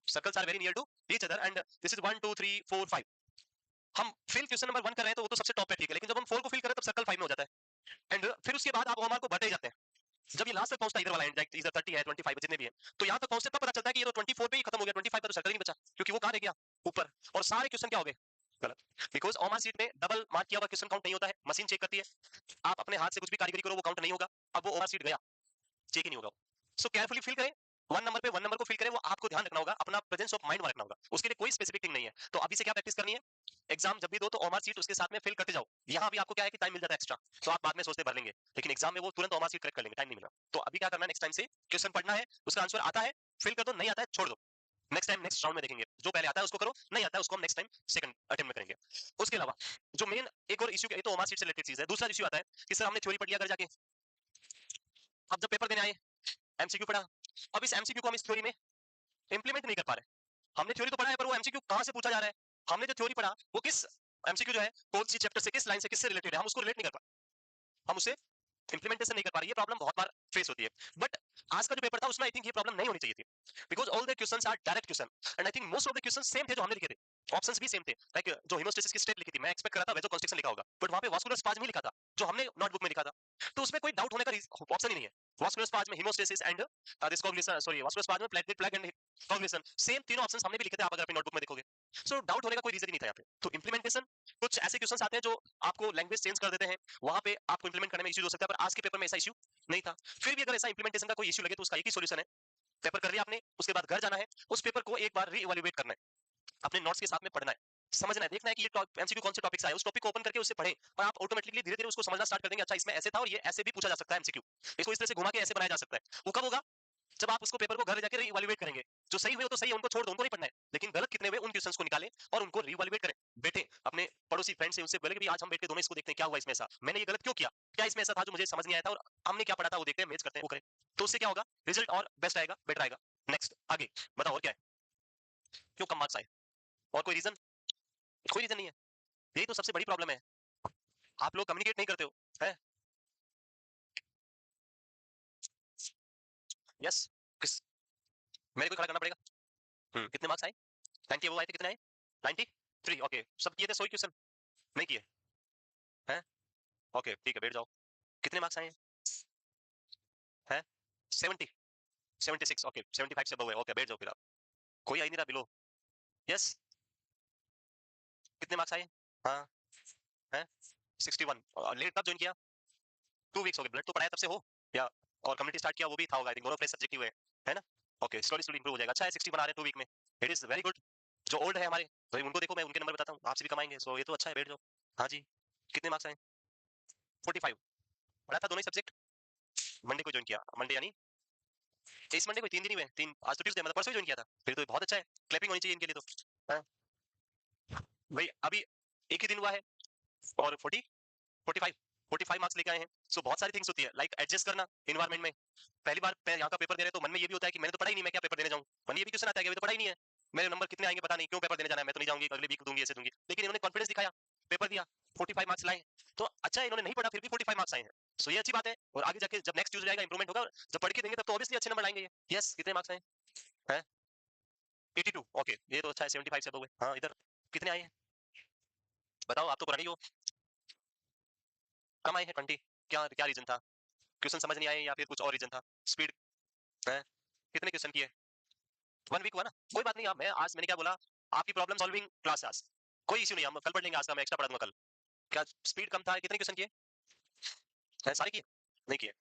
circles are very near to each other, and this is 1 2 3 4 5। हम फिल क्वेश्चन नंबर 1 कर रहे हैं तो वो तो सबसे टॉप पे ठीक है, लेकिन जब हम 4 को फिल करें तब सर्कल 5 में हो जाता है, एंड फिर उसके बाद आप ओमार को बढ़ते जाते हैं। जब ये लास्ट तक पहुंचता है, इधर वाला एंड इधर 30 है 25 जितने भी हैं, तो यहाँ तक पहुंचते तब पता चलता है कि ये तो 24 पे ही खत्म हो गया, 25 का तो सर्कल ही नहीं बचा, क्योंकि वो कहाँ रह गया, ऊपर, और सारे क्वेश्चन क्या हो गए, गलत। बिकॉज ओमार सीट में डबल मार्क किया हुआ क्वेश्चन काउंट नहीं होता है, मशीन चेक करती है, आप अपने हाथ से कुछ भी कारीगरी करो वो काउंट नहीं होगा, अब वो ओमार सीट गया, चेक ही नहीं होगा। सो केयरफुली फिल करें, 1 नंबर को फिल करें, वो आपको ध्यान रखना होगा, अपना प्रेजेंस ऑफ माइंड में रखना होगा, उसके लिए कोई स्पेसिफिक थिंग नहीं है। तो अभी से क्या प्रैक्टिस करनी है, एग्जाम जब भी दो तो ओमार सीट उसके साथ में फिल करते जाओ। यहाँ भी आपको क्या है कि टाइम मिल जाता है एक्स्ट्रा, तो आप बाद में सोचते भर लेंगे, लेकिन एग्जाम में वो तुरंत ओमार सीट करेक्ट कर लेंगे, टाइम नहीं मिला। तो अभी क्या करना है, नेक्स्ट टाइम से क्वेश्चन पढ़ना है, उसका आंसर आता है फिल कर दो, नहीं आता है छोड़ दो, नेक्स्ट टाइम नेक्स्ट राउंड में देखेंगे, जो पहले आता है उसको करो, नहीं आता है उसको हम नेक्स्ट टाइम सेकंड अटेम्प्ट में करेंगे। उसके अलावा जो मेन एक और इशू, ये तो ओमार सीट से रिलेटेड चीज है, दूसरा इशू आता है कि सर हमने थ्योरी पढ़ लिया घर जाके, अब जब पेपर देने आए एमसीक्यू पढ़ा, अब इस एमसीक्यू को हम इस थ्योरी में इंप्लीमेंट नहीं कर पा रहे। हमने थ्योरी तो पढ़ा है पर वो एमसीक्यू कहां से पूछा जा रहा है, हमने जो थ्योरी पढ़ा वो किस एमसीक्यू जो है कौन सी चैप्टर से, किस लाइन से, किससे रिलेटेड है, हम उसको रिलेट नहीं कर पा, हम उसे इंप्लीमेंटेशन नहीं कर पा रहे। ये प्रॉब्लम बहुत बार फेस होती है, बट आज का जो पेपर था उसमें आई थिंक ये प्रॉब्लम नहीं होनी चाहिए थी, because all the questions are direct question, and I think most of the question same थे जो हमने लिखे थे। ऑप्शंस भी सेम थे, लाइक जो हेमोस्टेसिस की स्टेप लिखी थी, मैं एक्सपेक्ट कर रहा था वेजो कंस्ट्रिक्शन लिखा होगा, बट वहां पे वास्कुलर स्पाज्म ही लिखा था जो हमने नोटबुक में लिखा था। तो उसमें कोई डाउट होने का ऑप्शन ही नहीं है। Vascular spasm, hemostasis and this coagulation, sorry vascular spasm, platelet plug and coagulation, same तीनों ऑप्शंस हमने भी लिखे थे, आप अगर अपनी नोटबुक में देखोगे। सो डाउट होने का कोई रीजन ही नहीं था यहाँ पे। तो इंप्लीमेंटेशन, कुछ ऐसे क्वेश्चंस आते हैं जो आपको लैंग्वेज चेंज कर देते हैं, वहां पे आपको इंप्लीमेंट करने में इश्यू हो सकता है, पर आज के पेपर में ऐसा इश्यू नहीं था। फिर भी अगर ऐसा इंप्लीमेंटेशन का कोई इश्यू लगे तो उसका एक ही सॉल्यूशन है, पेपर कर लिया आपने, उसके बाद घर जाना है, उस पेपर को एक बार रीइवैल्यूएट करना है, अपने नोट्स के साथ में पढ़ना है, समझना है, देखना है कि ये एमसीक्यू कौन से टॉपिक्स आए, उस टॉपिक को ओपन करके उससे पढ़ें, और आप ऑटोमेटिकली धीरे धीरे उसको समझना स्टार्ट कर देंगे, अच्छा इसमें ऐसे था और ये ऐसे भी पूछा जा सकता है एमसीक्यू, इसको इस तरह से घुमा के ऐसे बनाया जा सकता है। वो कब होगा? जब आप उसको पेपर को घर ले जाकर रीइवैल्यूएट करेंगे, जो सही हुए तो सही है, उनको छोड़ दो, उनको नहीं पढ़ना है, लेकिन गलत कितने हुए उन क्वेश्चंस को निकालें और उनको रीइवैल्यूएट करें। बैठे अपने पड़ोसी फ्रेंड से, उनसे बोले कि आज हम बैठ के दोनों इसको देखते हैं क्या हुआ इसमें ऐसा, मैंने ये गलत क्यों किया, क्या इसमें ऐसा था जो मुझे समझ नहीं आया था, और हमने क्या पढ़ा था वो देखते हैं, मैच करते हैं, वो करें, तो उससे क्या होगा, रिजल्ट और बेस्ट आएगा, बेटर आएगा। नेक्स्ट आगे बताओ और क्या है, क्यों कम मार्क्स आए, और कोई रीजन? कोई रीजन नहीं है, यही तो सबसे बड़ी प्रॉब्लम है, आप लोग कम्युनिकेट नहीं करते हो, है? यस, किस, मेरे को खड़ा करना पड़ेगा। कितने मार्क्स आए? 90 अबव आए थे, कितने आए? 93। ओके, सब किए थे 100 क्वेश्चन? नहीं किए हैं? ओके ठीक है, बैठ जाओ। कितने मार्क्स आए हैं? 70, 76, ओके 75 से अबव है, ओके बैठ जाओ फिर आप। कोई आ ही नहीं रहा बिलो। यस, कितने मार्क्स आए? हाँ है 61। लेट कब ज्वाइन किया? 2 वीक्स हो गए, ब्लड तो पढ़ाया तब से हो, या और कम्युनिटी स्टार्ट किया वो भी था होगा, आई थिंक दोनों फ्रेश सब्जेक्ट हुए है ना? ओके, स्लोली स्लोली इंप्रूव हो जाएगा। अच्छा है 60 बना रहे हैं 2 वीक में, इट इज वेरी गुड। जो ओल्ड है हमारे भाई उनको देखो, मैं उनके नंबर बताता हूँ, आपसे भी कमाएंगे, सो ये तो अच्छा है, बैठ जाओ। हाँ जी, कितने मार्क्स आए? 45। पढ़ा था दोनों ही सब्जेक्ट, मंडे को ज्वाइन किया, मंडे यानी इस मंडे को, 3 दिन ही हुए, तीन, आज तो ट्यूसडे, मतलब परसों ही ज्वाइन किया था, फिर तो बहुत अच्छा है, क्लैपिंग होनी चाहिए इनके लिए तो। हाँ, भाई अभी एक ही दिन हुआ है और 45 45 मार्क्स लेके आए हैं। सो बहुत सारी थिंग्स होती है, लाइक एडजस्ट करना इन्वायरमेंट में। पहली बार यहाँ का पेपर दे रहे तो मन में ये भी होता है कि मैंने तो पढ़ा ही नहीं, मैं क्या पेपर देने जाऊँ, मन में ये भी क्वेश्चन आता है कि अभी तो पढ़ा ही नहीं है, मेरे नंबर कितने आएंगे पता नहीं, क्यों पेपर देने जाना है, मैं तो नहीं जाऊंगी, अगले वीक दूंगी, ऐसे दूंगी। लेकिन इन्होंने कॉन्फिडेंस दिखाया, पेपर दिया, 45 मार्क्स लाए, तो अच्छा है, इन्होंने नहीं पढ़ा फिर भी 45 मार्क्स आए हैं, सो ये अच्छी बात है। और आगे जाके जब नेक्स्ट यूज जाएगा, इंप्रूवमेंट होगा, जब पढ़ के देंगे तब तो ऑब्वियसली अच्छे नंबर आएंगे। यस, कितने मार्क्स आए हैं? 82, ओके ये तो अच्छा है, 75 से अबव है। हाँ इधर कितने आए हैं बताओ, आप तो पुरानी हो। कम आए हैं 20, क्या क्या रीजन था? क्वेश्चन समझ नहीं आए या फिर कुछ और रीजन था? स्पीड है? कितने क्वेश्चन किए? 1 वीक हुआ ना, कोई बात नहीं। आप, मैं आज मैंने क्या बोला, आपकी प्रॉब्लम सॉल्विंग क्लास आज, कोई इश्यू नहीं, हम कल पढ़ लेंगे, आज का मैं एक्स्ट्रा पढ़ा दूंगा कल। क्या स्पीड कम था? कितने क्वेश्चन किए हैं? सारे किए? नहीं किए?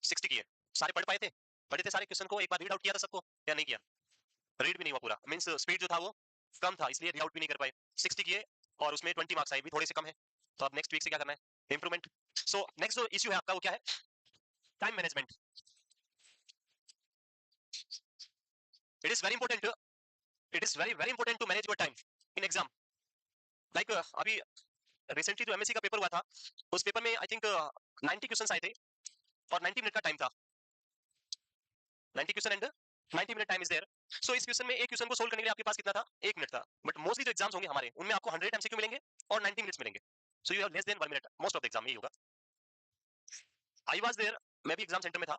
60 किए? सारे पढ़ पाए थे? पढ़े थे सारे क्वेश्चन को, एक बार रीड आउट किया था सबको या नहीं किया? रीड भी नहीं हुआ पूरा, मींस स्पीड जो था वो कम था, इसलिए रीड आउट भी नहीं कर पाए। 60 किए और उसमें 20 मार्क्स आए, भी थोड़े से कम है। तो अब नेक्स्ट वीक से क्या करना है, इंप्रूवमेंट। सो नेक्स्ट जो इश्यू है आपका वो क्या है? Time management. It is very important, it is very very important to manage your time in exam. Like अभी रिसेंटली जो एमएससी का पेपर हुआ था, उस पेपर में आई थिंक 90 क्वेश्चंस आए थे और 90 मिनट का टाइम था, 90 question and 90 minute time is there. So इस क्वेश्चन में एक क्वेश्चन को सोल्व करने के लिए आपके पास कितना था? 1 मिनट था। बट मोस्टली जो एग्जाम्स होंगे हमारे, उनमें आपको 100 एमसीक्यू मिलेंगे और 90 मिनट्स मिलेंगे, so you have less than 1 minute most of the exam, यही होगा। आई वाज देयर, मैं भी एग्जाम सेंटर में था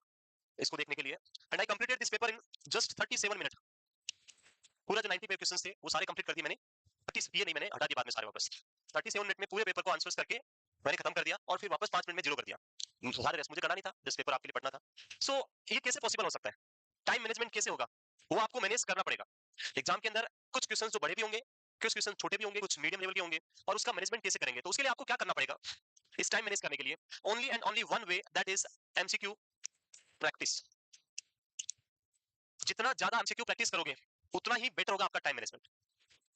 इसको देखने के लिए, and I completed this paper in just 37 minute. पूरा जो 90 क्वेश्चंस थे वो सारे कंप्लीट कर दिए मैंने, 30 ये नहीं, मैंने हटा दिए बाद में सारे वापस। 37 मिनट में पूरे पेपर को आंसर्स करके मैंने खत्म कर दिया, और फिर वापस 5 मिनट में जीरो कर दिया। सारे रेस्ट मुझे करना नहीं था, जस्ट पेपर आपके लिए पढ़ना था। सो ये कैसे पॉसिबल हो सकता है? टाइम मैनेजमेंट कैसे होगा? वो आपको मैनेज करना पड़ेगा। एग्जाम के अंदर कुछ क्वेश्चन जो बड़े भी होंगे, कुछ क्वेश्चन छोटे भी होंगे, कुछ मीडियम लेवल के होंगे, और उसका मैनेजमेंट कैसे करेंगे? तो उसके लिए आपको क्या करना पड़ेगा इस टाइम मैनेज करने के लिए? Only and only one way, that is MCQ practice. जितना ज्यादा एमसीक्यू प्रैक्टिस करोगे उतना ही बेटर होगा आपका टाइम मैनेजमेंट।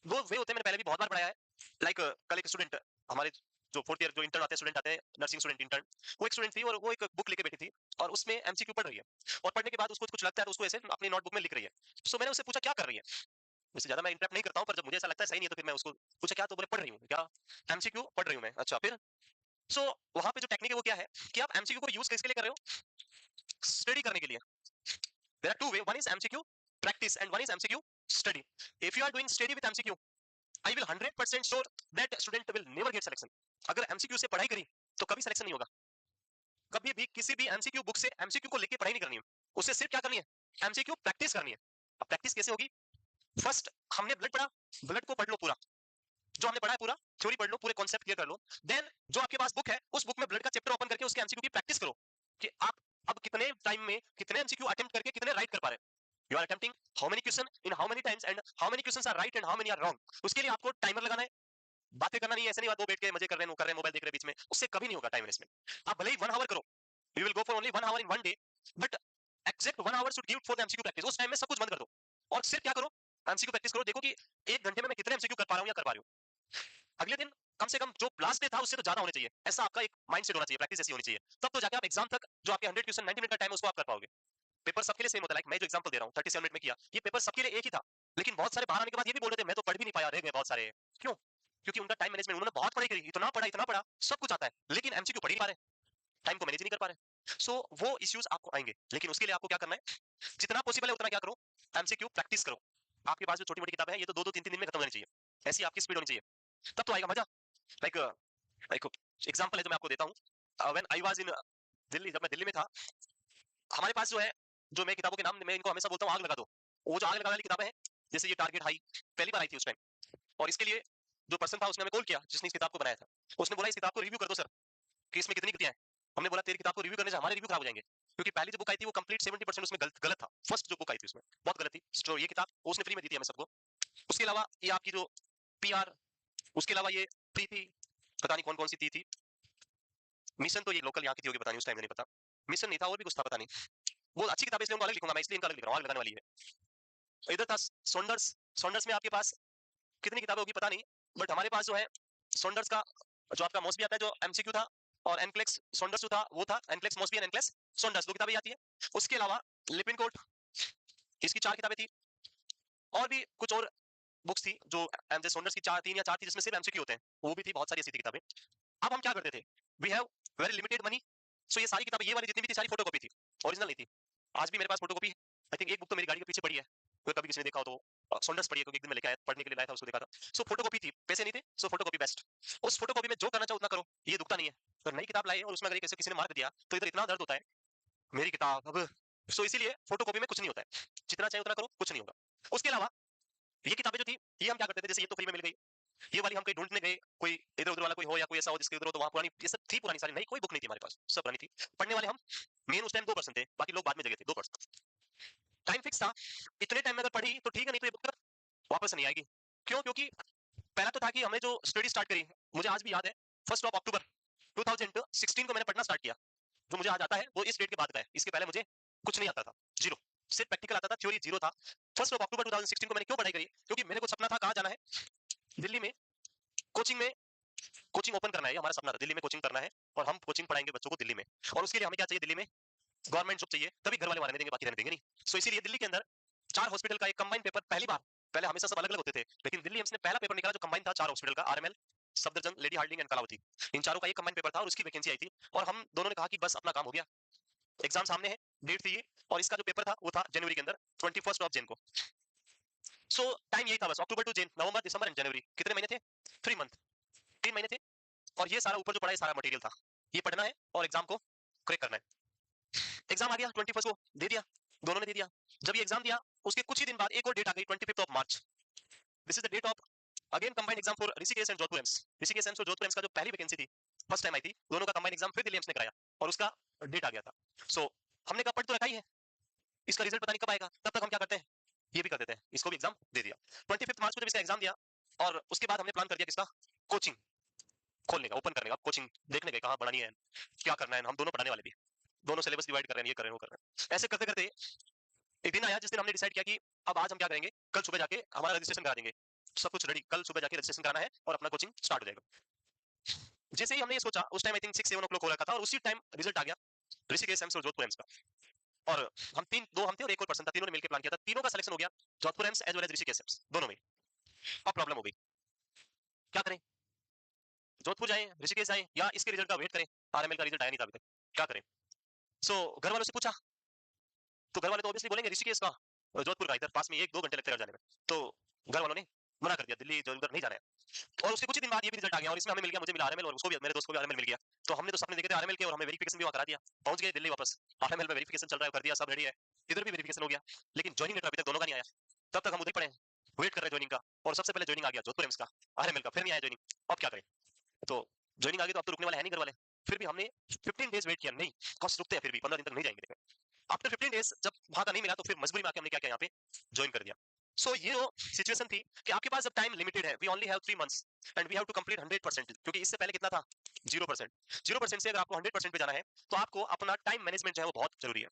वो वे होते हैं, मैंने पहले भी बहुत बार पढ़ाया है। लाइक कल एक स्टूडेंट, हमारे जो 4th ईयर जो इंटर्न आते हैं, स्टूडेंट आते हैं, नर्सिंग स्टूडेंट इंटर्न, वो एक स्टूडेंट थी और वो एक बुक लेके बैठी थी और उसमें एमसीक्यू पढ़ रही है, और पढ़ने के बाद उसको कुछ लगता है तो उसको ऐसे अपनी नोटबुक में लिख रही है। सो मैंने उससे पूछा क्या कर रही है, वैसे ज्यादा मैं इंटरप्ट नहीं करता हूँ, पर जब मुझे ऐसा लगता है सही नहीं है तो फिर मैं उसको पूछा क्या, तो बोले पढ़ रही हूँ। क्या? एमसीक्यू पढ़ रही हूँ मैं। अच्छा फिर? सो वहां पे जो टेक्निक है वो क्या है कि आप एमसीक्यू को यूज किसके लिए कर रहे हो? स्टडी करने के लिए। There are two way, one is MCQ practice and one is MCQ study. If you are doing study with MCQ, I will 100% sure that student will never get selection. अगर MCQ से पढ़ाई करी तो कभी selection नहीं होगा, कभी भी किसी भी एमसीक्यू बुक से एमसीक्यू को लेके पढ़ाई नहीं करनी है, उससे सिर्फ क्या करनी है? एमसीक्यू प्रैक्टिस करनी है। अब प्रैक्टिस कैसे होगी? फर्स्ट हमने ब्लड पढ़ा, ब्लड को पढ़ लो पूरा, जो हमने पढ़ा है पूरा थ्योरी पढ़ लो, पूरे कॉन्सेप्ट क्लियर कर लो। देन जो आपके पास बुक है उस बुक में ब्लड का चैप्टर ओपन करके उसके एमसीक्यू की प्रैक्टिस करो कि आप अब कितने टाइम में कितने एमसीक्यू अटेम्प्ट करके कितने राइट कर पा रहे हैं। You are attempting how many question in how many times and how many questions are right and how many are wrong. उसके लिए आपको टाइमर लगाना है, बातें करना नहीं है, ऐसे नहीं बात वो बैठ के मजे कर रहे हैं, वो कर रहे हैं, मोबाइल देख रहे हैं बीच में, उससे कभी नहीं होगा टाइम इन्वेस्टमेंट। आप भले ही 1 आवर करो, you will go for only 1 hour in 1 day, but exact 1 hour should give for the MCQ practice. उस टाइम में सब कुछ बंद कर दो और सिर्फ क्या करो, एमसीक्यू प्रैक्टिस करो। देखो कि 1 घंटे में मैं कितने एमसीक्यू कर पा रहा हूं या कर पा रही हूं। अगले दिन कम से कम जो लास्ट डे था उससे तो ज्यादा होने चाहिए, ऐसा आपका एक माइंड सेट होना चाहिए, प्रैक्टिस ऐसी होनी चाहिए, तब तो जाके आप एग्जाम तक जो आपके 100 क्वेश्चन 90 मिनट का टाइम है उसको आप कर पाओगे। पेपर सबके लिए सेम होता है, लाइक मैं जो एग्जांपल दे रहा हूं 37 मिनट में किया, ये पेपर सबके लिए एक ही था, लेकिन बहुत सारे बाहर आने के बाद ये भी बोल रहे थे मैं तो पढ़ भी नहीं पाया, रह गए बहुत सारे। क्यों? क्योंकि उनका टाइम मैनेजमेंट, उन्होंने बहुत पढ़ाई करी, इतना पढ़ा, सब कुछ आता है, लेकिन एमसीक्यू पढ़ ही नहीं पा रहे, टाइम को मैनेज नहीं कर पा रहे। सो वो इश्यूज आपको आएंगे, लेकिन उसके लिए आपको क्या करना है, जितना पॉसिबल है उतना क्या करो, एमसीक्यू प्रैक्टिस करो। आपके पास जो छोटी मोटी किताबें हैं ये तो 2-2 3-3 दिन में खत्म होनी चाहिए, ऐसी आपकी स्पीड होनी चाहिए, तब तो आएगा मजा। लाइक लाइक एग्जांपल है जो मैं आपको देता हूं, when I was in Delhi, जब मैं दिल्ली में था, हमारे पास जो है, जो मैं किताबों के नाम मैं इनको हमेशा बोलता हूँ आग लगा दो, वो जो आग लगाने वाली किताबें हैं, जैसे ये टारगेट हाई पहली बार आई थी उस टाइम, और इसके लिए जो पर्सन था उसने हमें कॉल किया जिसने इस किताब को बनाया था, उसने बोला इस किताब को रिव्यू कर दो सर कि इसमें कितनी गलतियां हैं। हमने बोला तेरी किताब को रिव्यू करने से हमारे रिव्यू खराब हो जाएंगे, क्योंकि पहली जो बुक आई थी वो कंप्लीट 70% उसमें गलत था, फर्स्ट जो बुक आई थी उसमें बहुत गलत थी। तो ये किताब उसने फ्री में दी थी हमें सबको। उसके अलावा ये आपकी जो पीआर, उसके अलावा ये प्री थी, पता नहीं कौन कौन सी थी, मिशन तो ये लोकल यहाँ की थी होगी, पता नहीं, उस टाइम नहीं पता, मिशन नहीं था और भी कुछ था पता नहीं। वो अच्छी किताब है इसलिए उनको अलग लिखूंगा मैं, इसलिए इनका अलग लिख रहा हूँ, आग लगाने वाली है। इधर था सोंडर्स, सोंडर्स में आपके पास कितनी किताबें होगी पता नहीं, बट हमारे पास जो है सोंडर्स का जो आपका मोस्बी आता है जो एमसीक्यू था, और एनक्लेक्स सोंडर्स जो था वो था, एनक्लेक्स मोस्बी एंड एनक्लेक्स सोंडर्स, 2 किताबें आती है। उसके अलावा लिपिन कोट, इसकी 4 किताबें थी, और भी कुछ और बुक्स थी जो एमजे सोंडर्स की 3 या 4 थी जिसमें सिर्फ एमसीक्यू होते हैं, वो भी थी, बहुत सारी ऐसी थी किताबें। अब हम क्या करते थे, we have very limited money, so ये सारी किताबें, ये वाली जितनी भी थी सारी फोटोकॉपी थी, ओरिजिनल नहीं थी। आज भी मेरे पास फोटोकॉपी है, आई थिंक एक बुक तो मेरी गाड़ी के पीछे पड़ी है, कोई कभी किसी ने देखा हो तो सोल्डर्स पड़ी है, क्योंकि एक दिन मैं लेके आया पढ़ने के लिए लाया था, उसको देखा था। सो फोटोकॉपी थी, पैसे नहीं थे, सो फोटोकॉपी बेस्ट। उस फोटोकॉपी में जो करना चाहो उतना करो, ये दुखता नहीं है। तो नई किताब लाए और उसमें अगर किसी ने मार्क दिया तो इधर इतना दर्द होता है, मेरी किताब अब, सो इसीलिए फोटोकॉपी में कुछ नहीं होता है, जितना चाहे उतना करो, कुछ नहीं होगा। उसके अलावा ये किताबें जो थी, ये हम क्या करते थे, जैसे ये तो फ्री में मिल गई, ये वाली हम कहीं ढूंढने गए, कोई इधर उधर वाला कोई हो या कोई ऐसा हो जिसके इधर हो, तो वहां पुरानी, ये सब थी पुरानी सारी, नई कोई बुक नहीं थी हमारे पास, सब पुरानी थी। पढ़ने वाले हम मेन उस टाइम 2% थे, बाकी लोग बाद में जगह थे, 2%। टाइम फिक्स था, इतने टाइम में अगर पढ़ी तो ठीक है, नहीं तो ये बुक वापस नहीं आएगी। क्यों? क्योंकि पहला तो था कि हमने जो स्टडी स्टार्ट करी, मुझे आज भी याद है, 1 अक्टूबर 2016 को मैंने पढ़ना स्टार्ट किया। जो मुझे आज आता है वो इस डेट के बाद का है, इसके पहले मुझे कुछ नहीं आता था, जीरो, सिर्फ प्रैक्टिकल आता था, थ्योरी जीरो था। 1 अक्टूबर 2016 को मैंने क्यों पढ़ाई करी, क्योंकि मेरे को सपना था, कहाँ जाना है, दिल्ली में कोचिंग में, कोचिंग ओपन करना है, हमारा सपना था, दिल्ली में कोचिंग करना है, और हम कोचिंग पढ़ाएंगे बच्चों को दिल्ली में, और उसके लिए हमें क्या चाहिए, दिल्ली में गवर्नमेंट जॉब चाहिए, तभी घर वाले रहने देंगे, बाकी रहने देंगे नहीं। सो इसीलिए दिल्ली के अंदर 4 हॉस्पिटल का एक कंबाइन पेपर पहली बार, पहले हमेशा सब अलग अलग होते थे, लेकिन दिल्ली हमने पहला पेपर निकाला जो कंबाइन था 4 हॉस्पिटल का, RML, Safdarjung, Lady Hardinge and Kalawati, इन चारों का एक कंबाइन पेपर था, और उसकी वैकेंसी आई थी, और हम दोनों ने कहा कि बस अपना काम हो गया, एग्जाम सामने है, डेट थी ये, और इसका जो पेपर था वो था जनवरी के अंदर, 21 जैन को। सो टाइम यही था बस, October to Jan, November December and January, कितने महीने थे, 3 मंथ, 3 महीने थे, और ये सारा ऊपर जो पढ़ा है सारा मटेरियल था, ये पढ़ना है और एग्जाम को क्रैक करना है। एग्जाम आ गया 21 को, दे दिया, दोनों ने दे दिया। जब ये एग्जाम दिया उसके कुछ ही दिन बाद एक और डेट आ गई, 25 March, this is the date of again combined exam for Rishikesh and Jodhpur AIIMS. Rishikesh AIIMS और जोधपुर एम्स का जो पहली वैकेंसी थी, फर्स्ट टाइम आई थी, दोनों का कंबाइंड एग्जाम फिर दिल्ली एम्स ने कराया, और उसका डेट आ गया था। सो हमने कहा पढ़ तो रखा ही है, इसका रिजल्ट पता नहीं कब आएगा, तब तक हम क्या करते हैं, ये भी कर देते हैं, इसको भी एग्जाम दे दिया। 25 मार्च को जब इसका एग्जाम दिया, और उसके बाद हमने प्लान कर दिया किसका, कोचिंग खोलने का, ओपन करने का, कोचिंग देखने गए कहाँ पढ़ानी है, क्या करना है, हम दोनों पढ़ाने वाले भी, दोनों सिलेबस डिवाइड कर रहे हैं, ये कर रहे हैं, वो कर रहे हैं। ऐसे करते करते एक दिन आया जिस दिन हमने डिसाइड किया कि अब आज हम क्या करेंगे, कल सुबह जाके हमारा रजिस्ट्रेशन करा देंगे, सब कुछ रेडी, कल सुबह जाके रजिस्ट्रेशन कराना है और अपना कोचिंग स्टार्ट हो जाएगा। जैसे ही हमने ये सोचा, उस टाइम आई थिंक 6-7 o'clock हो रखा था, और उसी टाइम रिजल्ट आ गया ऋषिकेश एम्स और जोधपुर एम्स का, और हम दो हम थे और एक और पर्सन था, तीनों ने मिलकर प्लान किया था, तीनों का सिलेक्शन हो गया, Jodhpur AIIMS as well as Rishikesh AIIMS, दोनों में। अब प्रॉब्लम हो गई, क्या करें, जोधपुर जाएं, ऋषिकेश जाएं, या इसके रिजल्ट का वेट करें, आरएमएल का रिजल्ट आया नहीं था अभी तक, क्या करें। सो घर वालों से पूछा, तो घर वाले तो ऑब्वियसली बोलेंगे ऋषिकेश का, जोधपुर का, इधर पास में 1-2 घंटे लगते हैं जाने में, तो घर वालों ने मना कर दिया, दिल्ली जो उधर नहीं जाना है। और उसके कुछ ही दिन बाद ये भी रिजल्ट आ गया, और इसमें हमें मिल गया, मुझे मिला आरएमएल, और उसको भी, मेरे दोस्त को भी आरएमएल मिल गया। तो हमने तो सपने देखे थे आरएमएल के, और हमें वेरिफिकेशन भी वहां करा दिया, पहुंच गए दिल्ली वापस, आरएमएल में वेरिफिकेशन चल रहा है, कर दिया, सब रेडी है, इधर भी वेरिफिकेशन हो गया, लेकिन ज्वाइनिंग लेटर अभी तक दोनों का नहीं आया, तब तक हम उधर पड़े हैं। वेट कर रहे ज्वाइनिंग का, और सबसे पहले ज्वाइनिंग आ गया जोधपुर एम्स का, आरएमएल का, फिर नहीं आया ज्वाइनिंग, अब क्या करें? तो ज्वाइनिंग आ गई तो अब तो रुकने वाले हैं नहीं घर वाले, फिर भी हमने 15 डेज वेट किया, नहीं कॉस्ट रुकते हैं फिर भी 15 दिन तक नहीं जाएंगे। आफ्टर 15 डेज जब वहां का नहीं मिला तो फिर मजबूरी में आके हमने क्या किया, यहाँ पे ज्वाइन कर दिया। सो ये सिचुएशन थी कि आपके पास अब टाइम लिमिटेड है, we only have 3 months and we have to complete 100%, क्योंकि इससे पहले कितना था 0%। 0% से अगर आपको 100% पे जाना है तो आपको अपना टाइम मैनेजमेंट जो है वो बहुत जरूरी है।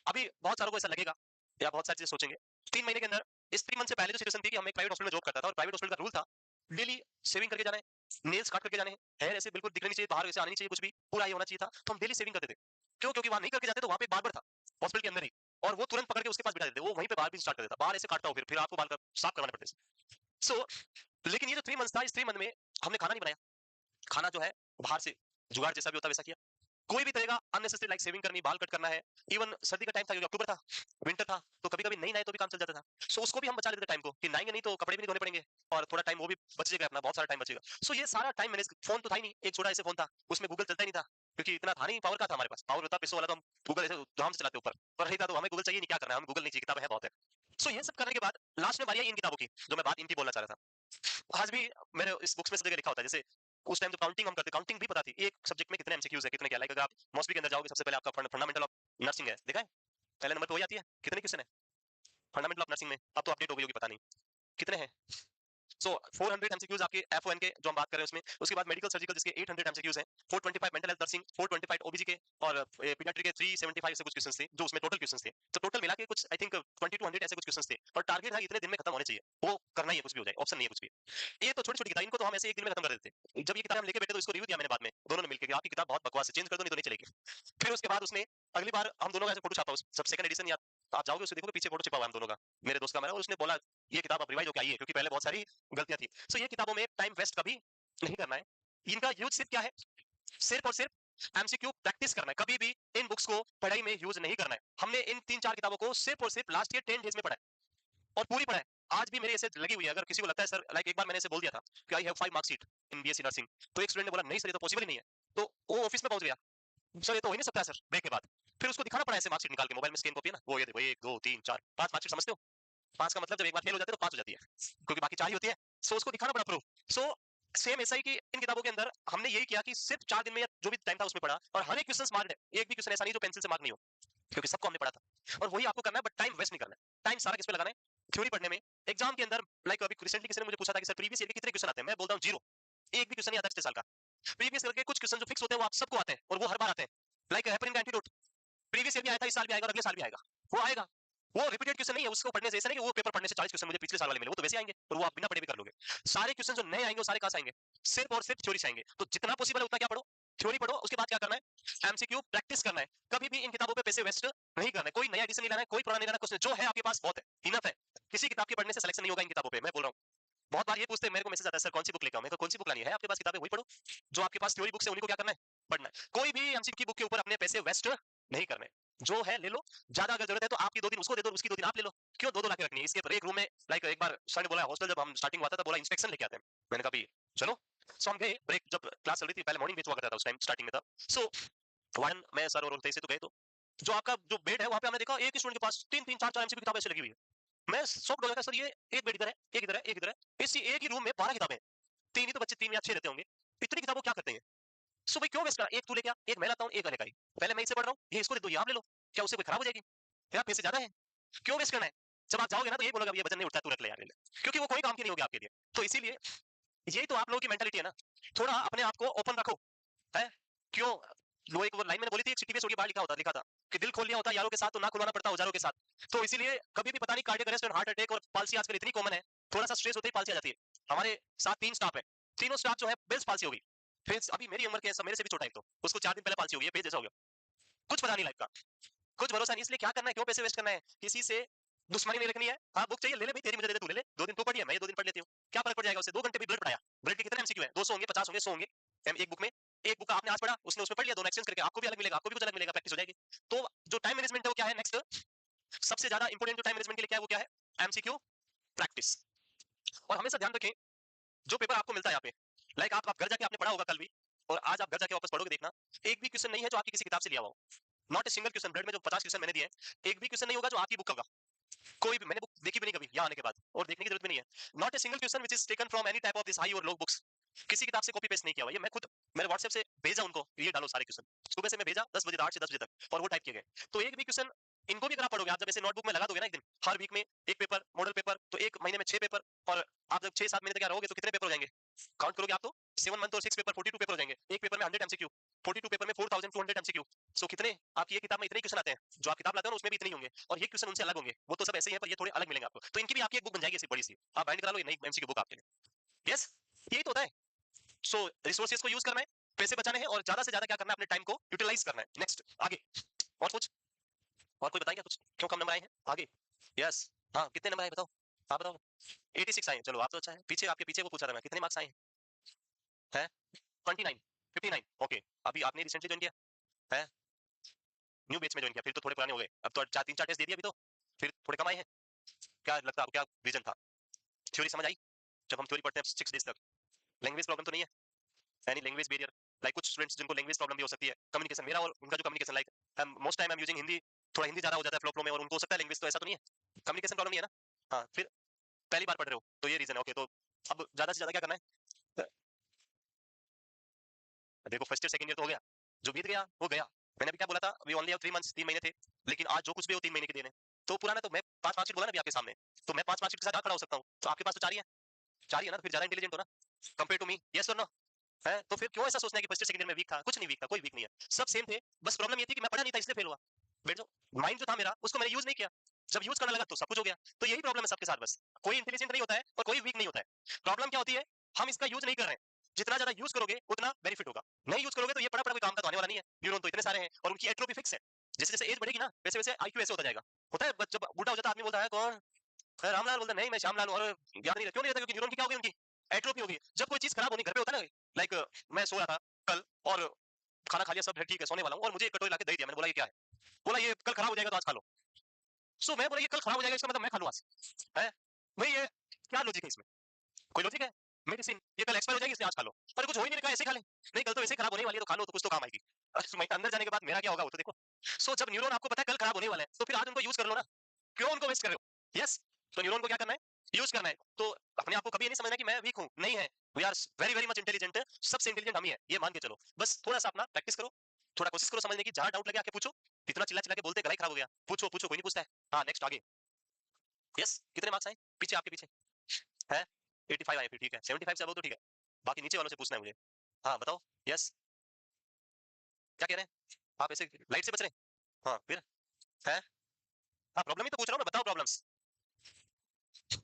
अभी बहुत सारों को ऐसा लगेगा या बहुत सारी चीजें सोचेंगे, 3 महीने के अंदर, इस 3 मंथ से पहले जो सिचुएशन थी कि हम एक प्राइवेट हॉस्पिटल में जॉब करता था और प्राइवेट हॉस्पिटल का रूल था डेली शेविंग करके जाना है, नेल्स काट करके जाने हैं, हेयर ऐसे बिल्कुल दिखना नहीं चाहिए, बाहर ऐसे आना नहीं चाहिए, कुछ भी पूरा ये होना चाहिए था, तो हम डेली शेविंग करते थे। क्यों? क्योंकि वहां नहीं करके जाते तो वहां पे एक बार्बर था हॉस्पिटल के अंदर ही, और वो तुरंत पकड़ के उसके पास बिठा देते, वो वहीं पे बाल भी स्टार्ट कर देता, बाहर ऐसे काटता हो फिर आपको बाल साफ करवाने पड़ते। सो लेकिन ये जो 3 मंथ था, इस 3 मंथ में हमने खाना नहीं बनाया, खाना जो है बाहर से जुगाड़ जैसा भी होता वैसा किया, कोई भी तरह का अननेसेसरी लाइक सेविंग करनी, बाल कट करना है, इवन सर्दी का टाइम था क्योंकि अक्टूबर था, विंटर था, तो कभी कभी नहीं नहाए तो भी काम चल जाता था। सो उसको भी हम बचा लेते थे टाइम को कि नहाएंगे नहीं तो कपड़े भी नहीं धोने पड़ेंगे और थोड़ा टाइम वो भी बचेगा, अपना बहुत सारा टाइम बचेगा। सो ये सारा टाइम मैंने, फोन तो था ही नहीं, एक छोटा ऐसे फोन था, उसमें गूगल चलता ही नहीं था क्योंकि इतना था नहीं, पावर का था हमारे पास, पावर होता पैसों वाला तो हम गूगल ऐसे धाम से चलाते ऊपर, पर नहीं था तो हमें गूगल चाहिए नहीं, क्या करना है, हम गूगल नहीं चाहिए, किताबें हैं बहुत है। सो ये सब करने के बाद लास्ट में बारी आई इन किताबों की, जो मैं बात इनकी बोलना चाह रहा था। आज भी मेरे इस बुक्स में सब जगह लिखा होता है, जैसे उस टाइम तो काउंटिंग हम करते, काउंटिंग भी पता थी एक सब्जेक्ट में कितने एमसीक्यूज है, कितने क्या, लाइक अगर आप मॉस्बी के अंदर जाओगे सबसे पहले आपका फंडामेंटल ऑफ नर्सिंग है, देखा है पहले नंबर पे हो जाती है, कितने क्वेश्चन है फंडामेंटल ऑफ नर्सिंग में, अब तो अपडेट हो गई होगी पता नहीं कितने हैं। सो 400 एमसीक्यूज आपके एफओएन के जो हम बात कर रहे हैं उसमें, उसके बाद मेडिकल सर्जिकल जिसके 800 एमसीक्यूज हैं, 425 मेंटल हेल्थ नर्सिंग, 425 ओबीजी के, और पीडियाट्रिक के 375 से कुछ क्वेश्चंस थे जो उसमें टोटल क्वेश्चंस थे, तो टोटल मिला के कुछ आई थिंक 20 to 100 ऐसे कुछ क्वेश्चंस थे, और टारगेट था इतने दिन में खत्म होने चाहिए, वो करना ही है, कुछ भी हो जाए, ऑप्शन नहीं है कुछ भी। ये तो छोटी छोटी किताब, इनको तो हम ऐसे एक दिन में खत्म कर देते थे। जब ये किताब हम लेके बैठे तो इसको रिव्यू दिया मैंने बाद में, दोनों ने मिलकर कि आपकी किताब बहुत बकवास है, चेंज कर दो नहीं तो नहीं चलेगी। फिर उसके बाद उसने अगली बार हम दोनों का ऐसे फोटो छापा, उस सब सेकंड एडिशन, या आप जाओगे उसको देखोगे पीछे फोटो छिपा हुआ है हम दोनों का, मेरे दोस्त का मेरा, और उसने बोला ये किताब अब रिवाइज होकर आई है क्योंकि पहले बहुत सारी गलतियां थी। सो ये किताबों में टाइम वेस्ट कभी नहीं करना है, इनका यूज सिर्फ क्या है, सिर्फ और सिर्फ एमसीक्यू प्रैक्टिस करना है, कभी भी इन बुक्स को पढ़ाई में यूज नहीं करना है। हमने इन 3-4 किताबों को सिर्फ और सिर्फ लास्ट ईयर 10 डेज में पढ़ा है और पूरी पढ़ा है, आज भी मेरे ऐसे लगी हुई है। अगर किसी को लगता है सर, लाइक एक बार मैंने ऐसे बोल दिया था कि I have 5 marksheet in BSc nursing, तो एक स्टूडेंट ने बोला नहीं सर ये तो पॉसिबल ही नहीं है, तो वो ऑफिस में पहुंच गया, सर ये तो हो ही नहीं सकता सर, ब्रेक के बाद फिर उसको दिखाना पड़ा ऐसे मार्कशीट निकाल के, मोबाइल में स्कैन कॉपी है ना, वो ये देखो 1 2 3 4 5 मार्कशीट, समझते हो 5 का मतलब जब एक बार फेल हो जाते हैं तो 5 हो जाती है, क्योंकि बाकी 4 ही होती है। सो उसको दिखाना पड़ा प्रूफ। सो सेम ऐसा ही कि इन किताबों के अंदर हमने यही किया कि सिर्फ 4 दिन में या जो भी टाइम था उसमें पढ़ा, और हर एक क्वेश्चन मार्क्ड है, एक भी क्वेश्चन ऐसा नहीं जो पेंसिल से मार्क नहीं हो, क्योंकि सबको हमने पढ़ा था, और वही आपको करना है, बट टाइम वेस्ट नहीं करना है, टाइम सारा किस पे लगाना है, थ्योरी पढ़ने में। एग्जाम के अंदर लाइक अभी रिसेंटली किसी ने मुझे पूछा था कि सर प्रीवियस ईयर के कितने क्वेश्चन आते हैं, मैं बोलता हूँ जीरो, एक भी क्वेश्चन नहीं आता पिछले साल का। प्रीवियस ईयर के कुछ क्वेश्चन जो फिक्स होते हैं वो आप सबको आते हैं और वो हर बार आते हैं, लाइक हेपरिन का एंटीडोट प्रीवियस ईयर भी आया था, इस साल भी आएगा और अगले साल भी आएगा, वो आएगा, वो रिपीटेड क्वेश्चन नहीं है, उसको पढ़ने से ऐसा नहीं कि वो पेपर पढ़ने से 40 क्वेश्चन मुझे पिछले साल वाले मिले, वो तो वैसे आएंगे और वो आप बिना पढ़े भी कर लोगे। सारे क्वेश्चन जो नए आएंगे वो सारे कहां से आएंगे, सिर्फ और सिर्फ थ्योरी से आएंगे। तो जितना पॉसिबल है उतना क्या पढ़ो, थ्योरी पढ़ो, उसके बाद क्या करना है, एमसीक्यू प्रैक्टिस करना है, कभी भी इन किताबों पे पैसे वेस्ट नहीं करना है, कोई नया एडिशन नहीं लाना है, कोई पुराना नहीं लाना, क्वेश्चन जो है आपके पास बहुत है, इनफ है, किसी किताब के पढ़ने से सिलेक्शन नहीं होगा इन किताबों पे, मैं बोल रहा हूँ। बहुत बार ये पूछते हैं मेरे को, मैसेज आता है सर कौन सी बुक लेकर आऊं, मैं कौन सी बुक लानी है, आपके पास किताबें वही पढ़ो, जो आपके पास थ्योरी बुक्स है उन्हीं को क्या करना है, पढ़ना है। कोई भी एमसीक्यू की बुक के ऊपर अपने पैसे वेस्ट नहीं करने, जो है ले लो, ज्यादा अगर जरूरत है तो आपकी 2 दिन उसको दे दो, उसकी 2 दिन आप ले लो, क्यों 2-2 लाके रखनी है इसके पर एक रूम में। लाइक एक बार सर ने बोला हॉस्टल जब हम स्टार्टिंग हुआ था बोला इंस्पेक्शन लेके आते हैं, मैंने कहा भाई चलो। सो हम गए, ब्रेक जब क्लास चल रही थी, पहले मॉर्निंग बैच हुआ करता था उस टाइम स्टार्टिंग में था। सो वन मैं सर और थे से तो गए, तो जो आपका जो बेड है वहां पे हमने देखा एक स्टूडेंट के पास 3-3 4-4 एमसीक्यू किताबें ऐसे लगी हुई है। मैं शॉक्ड हो गया सर, ये एक बेड इधर है, एक इधर है, एक इधर है, इसी एक ही रूम में 12 किताबें, 3 ही तो बच्चे 3 या 6 रहते होंगे, इतनी किताबों क्या करते हैं। सो भाई क्यों वेस्ट करा, एक तू ले क्या, एक मैं लाता हूँ, एक मैंने कही पहले मैं इसे पढ़ रहा हूँ, ये इसको दे दो, ये आप ले लो, क्या उससे कोई खराब हो जाएगी, क्या पैसे ज्यादा है, क्यों वेस्ट करना है। जब आप जाओगे ना तो ये बोलोगे ये वजन नहीं उठता, तू रख ले यार ले ले, क्योंकि वो कोई काम की नहीं होगी आपके लिए। तो इसीलिए यही तो आप लोगों की मेंटालिटी है ना, थोड़ा अपने आप को ओपन रखो, है क्यों। वो एक वो लाइन मैंने बोली थी, एक सिटी पे छोटी बाहर लिखा था कि दिल खोल लिया होता यारों के साथ तो ना खुलवाना पड़ता औजारों के साथ। तो इसीलिए कभी भी पता नहीं कार्डियक अरेस्ट और हार्ट अटैक और पालसी आजकल इतनी कॉमन है, थोड़ा सा स्ट्रेस होते ही पालसी आ जाती है। हमारे साथ 3 स्टाफ है, तीनों स्टाफ जो है बेल्स पालसी होगी, फिर अभी मेरी उम्र के है, मेरे से भी छोटा है, तो उसको 4 दिन पहले पालसी होगी, पेज जैसा हो गया, कुछ पता नहीं लाइफ का, कुछ भरोसा नहीं। इसलिए क्या करना है, क्यों पैसे वेस्ट करना है, किसी से दुश्मनी नहीं रखनी है। हाँ बुक चाहिए ले ले भाई, तेरी मुझे दे दे, तू ले ले, 2 दिन तू पढ़ी है, मैं ये 2 दिन पढ़ लेती हूँ, क्या फर्क पड़ जाएगा उससे। 2 घंटे भी ब्लड पढ़ाया, ब्लड के कितने एमसीक्यू है, 200 होंगे, 50 होंगे, 100 होंगे एक बुक में, एक बुक आपने आज पढ़ा, उसने उसमें पढ़ लिया, दोनों एक्सचेंज करके आपको भी अलग मिलेगा, आपको भी कुछ अलग मिलेगा, प्रैक्टिस हो जाएगी। तो जो टाइम मैनेजमेंट है वो क्या है, नेक्स्ट सबसे ज्यादा इंपॉर्टेंट जो टाइम मैनेजमेंट के लिए क्या है वो क्या है, एमसीक्यू प्रैक्टिस। और हमेशा ध्यान रखें जो पेपर आपको मिलता है यहाँ पे, लाइक आप घर जाके आपने पढ़ा होगा कल भी, और आज आप घर जाके वापस पढ़ोगे, देखना एक भी क्वेश्चन नहीं है जो आपकी किसी किताब से लिया हुआ हो, not a single question. Blood में जो 50 क्वेश्चन मैंने दिए, एक भी क्वेश्चन नहीं होगा जो आपकी बुक का होगा, कोई भी मैंने बुक देखी भी नहीं कभी यहाँ आने के बाद, और देखने की जरूरत भी नहीं है। Not a single question which is taken from any type of this high और लो बुक्स, किसी किताब से कॉपी पेस्ट नहीं किया हुआ, ये मैं खुद मेरे व्हाट्सएप से भेजा उनको, ये डालो सारे क्वेश्चन, सुबह से मैं भेजा 10 बजे 8 से 10 बजे तक, और वो टाइप किए गए। तो एक भी क्वेश्चन इनको भी अगर आप पढ़ोगे, आप जब ऐसे नोटबुक में लगा दोगे ना एक दिन, हर वीक में एक पेपर मॉडल पेपर, तो एक महीने में 6 पेपर, और आप जब 6-7 महीने तक रहोगे तो कितने पेपर हो जाएंगे, काउंट करोगे आप तो 7 मंथ और 6 पेपर 42 पेपर हो जाएंगे। एक पेपर में 100 एमसीक्यू, 42 पेपर में 4200 एमसीक्यू। सो कितने आपकी ये किताब में इतने क्वेश्चन आते हैं, जो आप किताब लाते हो ना उसमें भी इतने ही होंगे, और ये क्वेश्चन उनसे अलग होंगे, वो तो सब ऐसे ही है पर ये थोड़े अलग मिलेंगे आपको, तो इनकी भी आपकी एक बुक बन जाएगी ऐसी बड़ी सी, आप बाइंड करा लो ये नई एमसीक्यू बुक आपके लिए। यस, यही तो होता है। सो रिसोर्सेज को यूज करना है, पैसे बचाने हैं, और ज्यादा से ज्यादा क्या करना है, अपने टाइम को यूटिलाइज करना है। नेक्स्ट आगे, और कुछ, और कोई बताएगा कुछ, क्यों कम नंबर आए हैं आगे? यस, हाँ कितने नंबर आए बताओ, आप बताओ। 86 आए, चलो आप तो अच्छा है। पीछे आपके पीछे वो पूछा था मैं, कितने मार्क्स आए हैं? 29, 59, ओके। अभी आपने रिसेंटली ज्वाइन किया है, न्यू बैच में ज्वाइन किया, फिर तो थोड़े पुराने हो गए, अब तो 4-3-4 टेस्ट दे दिए अभी तो, फिर थोड़े कम आए हैं। क्या लगता है आपको, क्या विजन था? थ्योरी समझ आई? जब हम थ्योरी पढ़ते हैं 6 डेज तक, लैंग्वेज प्रॉब्लम तो नहीं है, यानी लैंग्वेज बैरियर, लाइक कुछ स्टूडेंट्स जिनको लैंग्वेज प्रॉब्लम भी हो सकती है, कम्युनिकेशन, मेरा और उनका जो communication, like most time I am using Hindi, थोड़ा हिंदी ज्यादा हो जाता है फ्लो फ्लो में, और उनको हो सकता है लैंग्वेज, तो ऐसा तो नहीं है, कम्युनिकेशन प्रॉब्लम नहीं है ना? हाँ, फिर पहली बार पढ़ रहे हो तो ये रीजन है, ओके। तो अब ज्यादा से ज्यादा क्या करना है, देखो फर्स्ट ईयर सेकंड ईयर तो हो गया, जो बीत गया वो गया। मैंने अभी क्या बोला था, वी ओनली हैव 3 मंथ्स, 3 महीने थे, लेकिन आज जो कुछ भी हो 3 महीने के देने, तो पुराना तो मैं 5 मार्कशीट बोला ना अभी आपके सामने, तो मैं 5 मार्कशीट के साथ खड़ा हो सकता हूँ, तो आपके पास तो 4 ही है, 4 ही है ना, तो फिर ज्यादा इंटेलिजेंट हो ना कंपेयर टू मी, यस और नो? है तो फिर क्यों ऐसा सोचना है कि फर्स्ट सेकंड ईयर में वीक था? कुछ नहीं वीक था, कोई वीक नहीं है, सब सेम थे, बस प्रॉब्लम ये थी कि मैं पढ़ा नहीं था इसलिए फेल हुआ। बैठ जाओ, माइंड जो था मेरा उसको मैंने यूज नहीं किया, जब यूज करने लगा तो सब कुछ हो गया। तो यही प्रॉब्लम है सबके साथ, बस कोई इंटेलिजेंट नहीं होता है और कोई वीक नहीं होता है। प्रॉब्लम क्या होती है, हम इसका यूज नहीं कर रहे हैं, जितना ज्यादा यूज करोगे उतना बेनिफिट होगा, नहीं यूज करोगे तो ये पड़ा पड़ा कोई काम का तो आने वाला नहीं है। न्यूरॉन तो इतने सारे हैं और उनकी एट्रोफी फिक्स है, जैसे जैसे एज बढ़ेगी ना वैसे वैसे आईक्यू ऐसे होता जाएगा। होता है जब बूढ़ा हो जाता है आदमी बोलता है कौन, अरे रामलाल, बोलता नहीं मैं श्यामलाल हूँ, और याद नहीं रहता, क्यों नहीं रहता? क्योंकि न्यूरॉन की क्या होगी, उनकी एट्रोफी होगी। जब कोई चीज खराब होनी, घर पे होता है ना, लाइक मैं सो रहा था कल, और खाना खा लिया, सब ठीक है, सोने वाला हूँ, और मुझे एक कटोरी लाके दही दिया, मैंने बोला ये क्या है, बोला ये कल खराब हो जाएगा तो आज खा लो। सो मैं बोला ये कल खराब हो जाएगा इसका मतलब मैं खा लूँ आज, है भाई? ये क्या लॉजिक है इसमें? कोई लॉजिक है? मेडिसिन ये कल एक्सपायर हो जाएगी इसलिए आज खा लो, पर कुछ हो ही नहीं रखा, ऐसे खा ले, नहीं कल तो ऐसे खराब होने वाली है तो खा लो, तो कुछ तो काम आएगी। अंदर जाने के बाद मेरा क्या होगा वो तो देखो। सो जब न्यूरॉन आपको पता है कल खराब होने वाला है, तो फिर आज उनको यूज कर लो ना, क्यों उनको वेस्ट कर रहे हो? यस, तो न्यूरॉन को क्या करना है, यूज करना है। तो अपने आप को कभी नहीं समझना कि मैं वीक हूं, नहीं है, we are very very much intelligent, सबसे इंटेलिजेंट हम ही है, ये मान के चलो। बस थोड़ा सा अपना प्रैक्टिस करो, थोड़ा कोशिश करो समझने की, जहां डाउट लगे आके पूछो, इतना चिल्ला चिल्ला के बोलते गला ही खराब हो गया, पूछो पूछो, कोई नहीं पूछता है। हाँ नेक्स्ट आगे, यस कितने मार्क्स आए पीछे, आपके पीछे है? 85 आए, फिर ठीक है, 75 से अबव तो ठीक है, बाकी नीचे वालों से पूछना है मुझे। हाँ बताओ, यस क्या कह रहे हैं आप, ऐसे लाइट से बच रहे हैं? हाँ फिर है, हाँ प्रॉब्लम ही तो पूछ रहा हूँ मैं, बताओ प्रॉब्लम्स।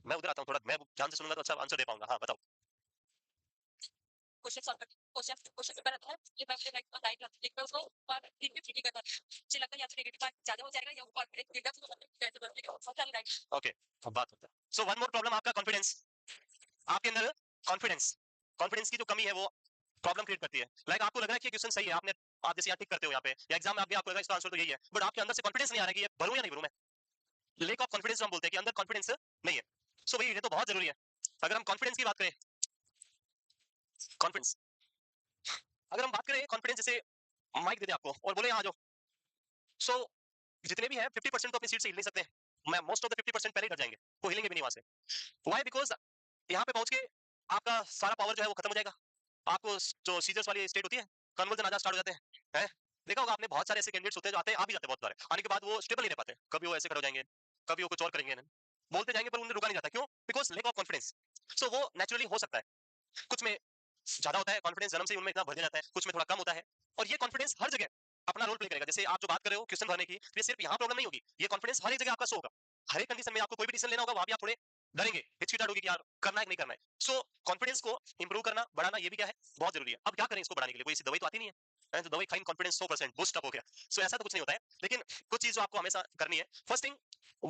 मैं उधर आता हूँ, थोड़ा मैं ध्यान से सुनूंगा तो अच्छा आंसर दे पाऊंगा। हाँ बताओ। क्वेश्चन सॉल्व करके क्वेश्चन क्वेश्चन पेपर रहता है, ये मैं लाइक लाइट लिख कर उसको और दिन में फ्री करता है, मुझे लगता है या तो नेगेटिव मार्क ज्यादा हो जाएगा या ऊपर नेगेटिव हो जाएगा, कैसे करते हैं बहुत सारी राइट। ओके, अब बात होता है। सो वन मोर प्रॉब्लम, आपका कॉन्फिडेंस, आपके अंदर कॉन्फिडेंस, कॉन्फिडेंस की जो कमी है वो प्रॉब्लम क्रिएट करती है। लाइक आपको लग रहा है कि क्वेश्चन सही है, आपने आप जैसे यहाँ टिक करते हो यहाँ पे, या एग्जाम में आप भी आपको लगा इसका आंसर तो यही है, बट आपके अंदर से कॉन्फिडेंस नहीं आ रहा है कि ये भरूं या नहीं भरूं मैं, लेक ऑफ कॉन्फिडेंस हम बोलते हैं कि अंदर कॉन्फिडेंस नहीं है। सो भाई ये तो बहुत जरूरी है। अगर हम कॉन्फिडेंस की बात करें, कॉन्फिडेंस, अगर हम बात करें कॉन्फिडेंस, जैसे माइक दे दे आपको और बोले यहाँ आ जाओ, सो जितने भी हैं 50% तो अपनी सीट से हिल नहीं सकते हैं, मैं मोस्ट ऑफ द 50% पहले ही डर जाएंगे, वो हिलेंगे भी नहीं वहां से। व्हाई? बिकॉज यहाँ पे पहुंच के आपका सारा पावर जो है वो खत्म हो जाएगा, आपको जो सीजर्स वाली स्टेट होती है, कन्वर्जन आना स्टार्ट हो जाते हैं, हैं? देखा होगा आपने, बहुत सारे ऐसे कैंडिडेट्स होते हैं जो आते हैं, आ भी जाते हैं बहुत बार, आने के बाद वो स्टेबल नहीं रह पाते, कभी वो ऐसे खड़े हो जाएंगे, कभी वो कुछ और करेंगे, बोलते जाएंगे पर उन्हें रुका नहीं जाता, क्यों? Because lack of confidence. So वो नेचुरली हो सकता है, कुछ में ज्यादा होता है कॉन्फिडेंस, जन्म से ही उनमें इतना भर जाता है, कुछ में थोड़ा कम होता है, और ये कॉन्फिडेंस हर जगह अपना रोल प्ले करेगा। जैसे आप जो बात कर रहे हो क्वेश्चन भरने की, तो ये सिर्फ यहाँ प्रॉब्लम नहीं होगी, ये कॉन्फिडेंस हर एक जगह आपका शो होगा, हर एक कंडीशन में आपको कोई भी डिसीजन लेना होगा, वहां भी आप थोड़े डरेंगे, हिचकिचाहट होगी कि यार करना है कि नहीं करना है। सो कॉन्फिडेंस को इंप्रूव करना, बढ़ाना, ये भी क्या है, बहुत जरूरी है। अब क्या करें इसको बढ़ाने के लिए? कोई ऐसी दवाई तो आती नहीं है, तो दवाई खाइन कॉन्फिडेंस 100% बूस्ट अप हो गया। सो ऐसा तो कुछ नहीं होता है, लेकिन कुछ चीज जो आपको हमेशा करनी है, first thing,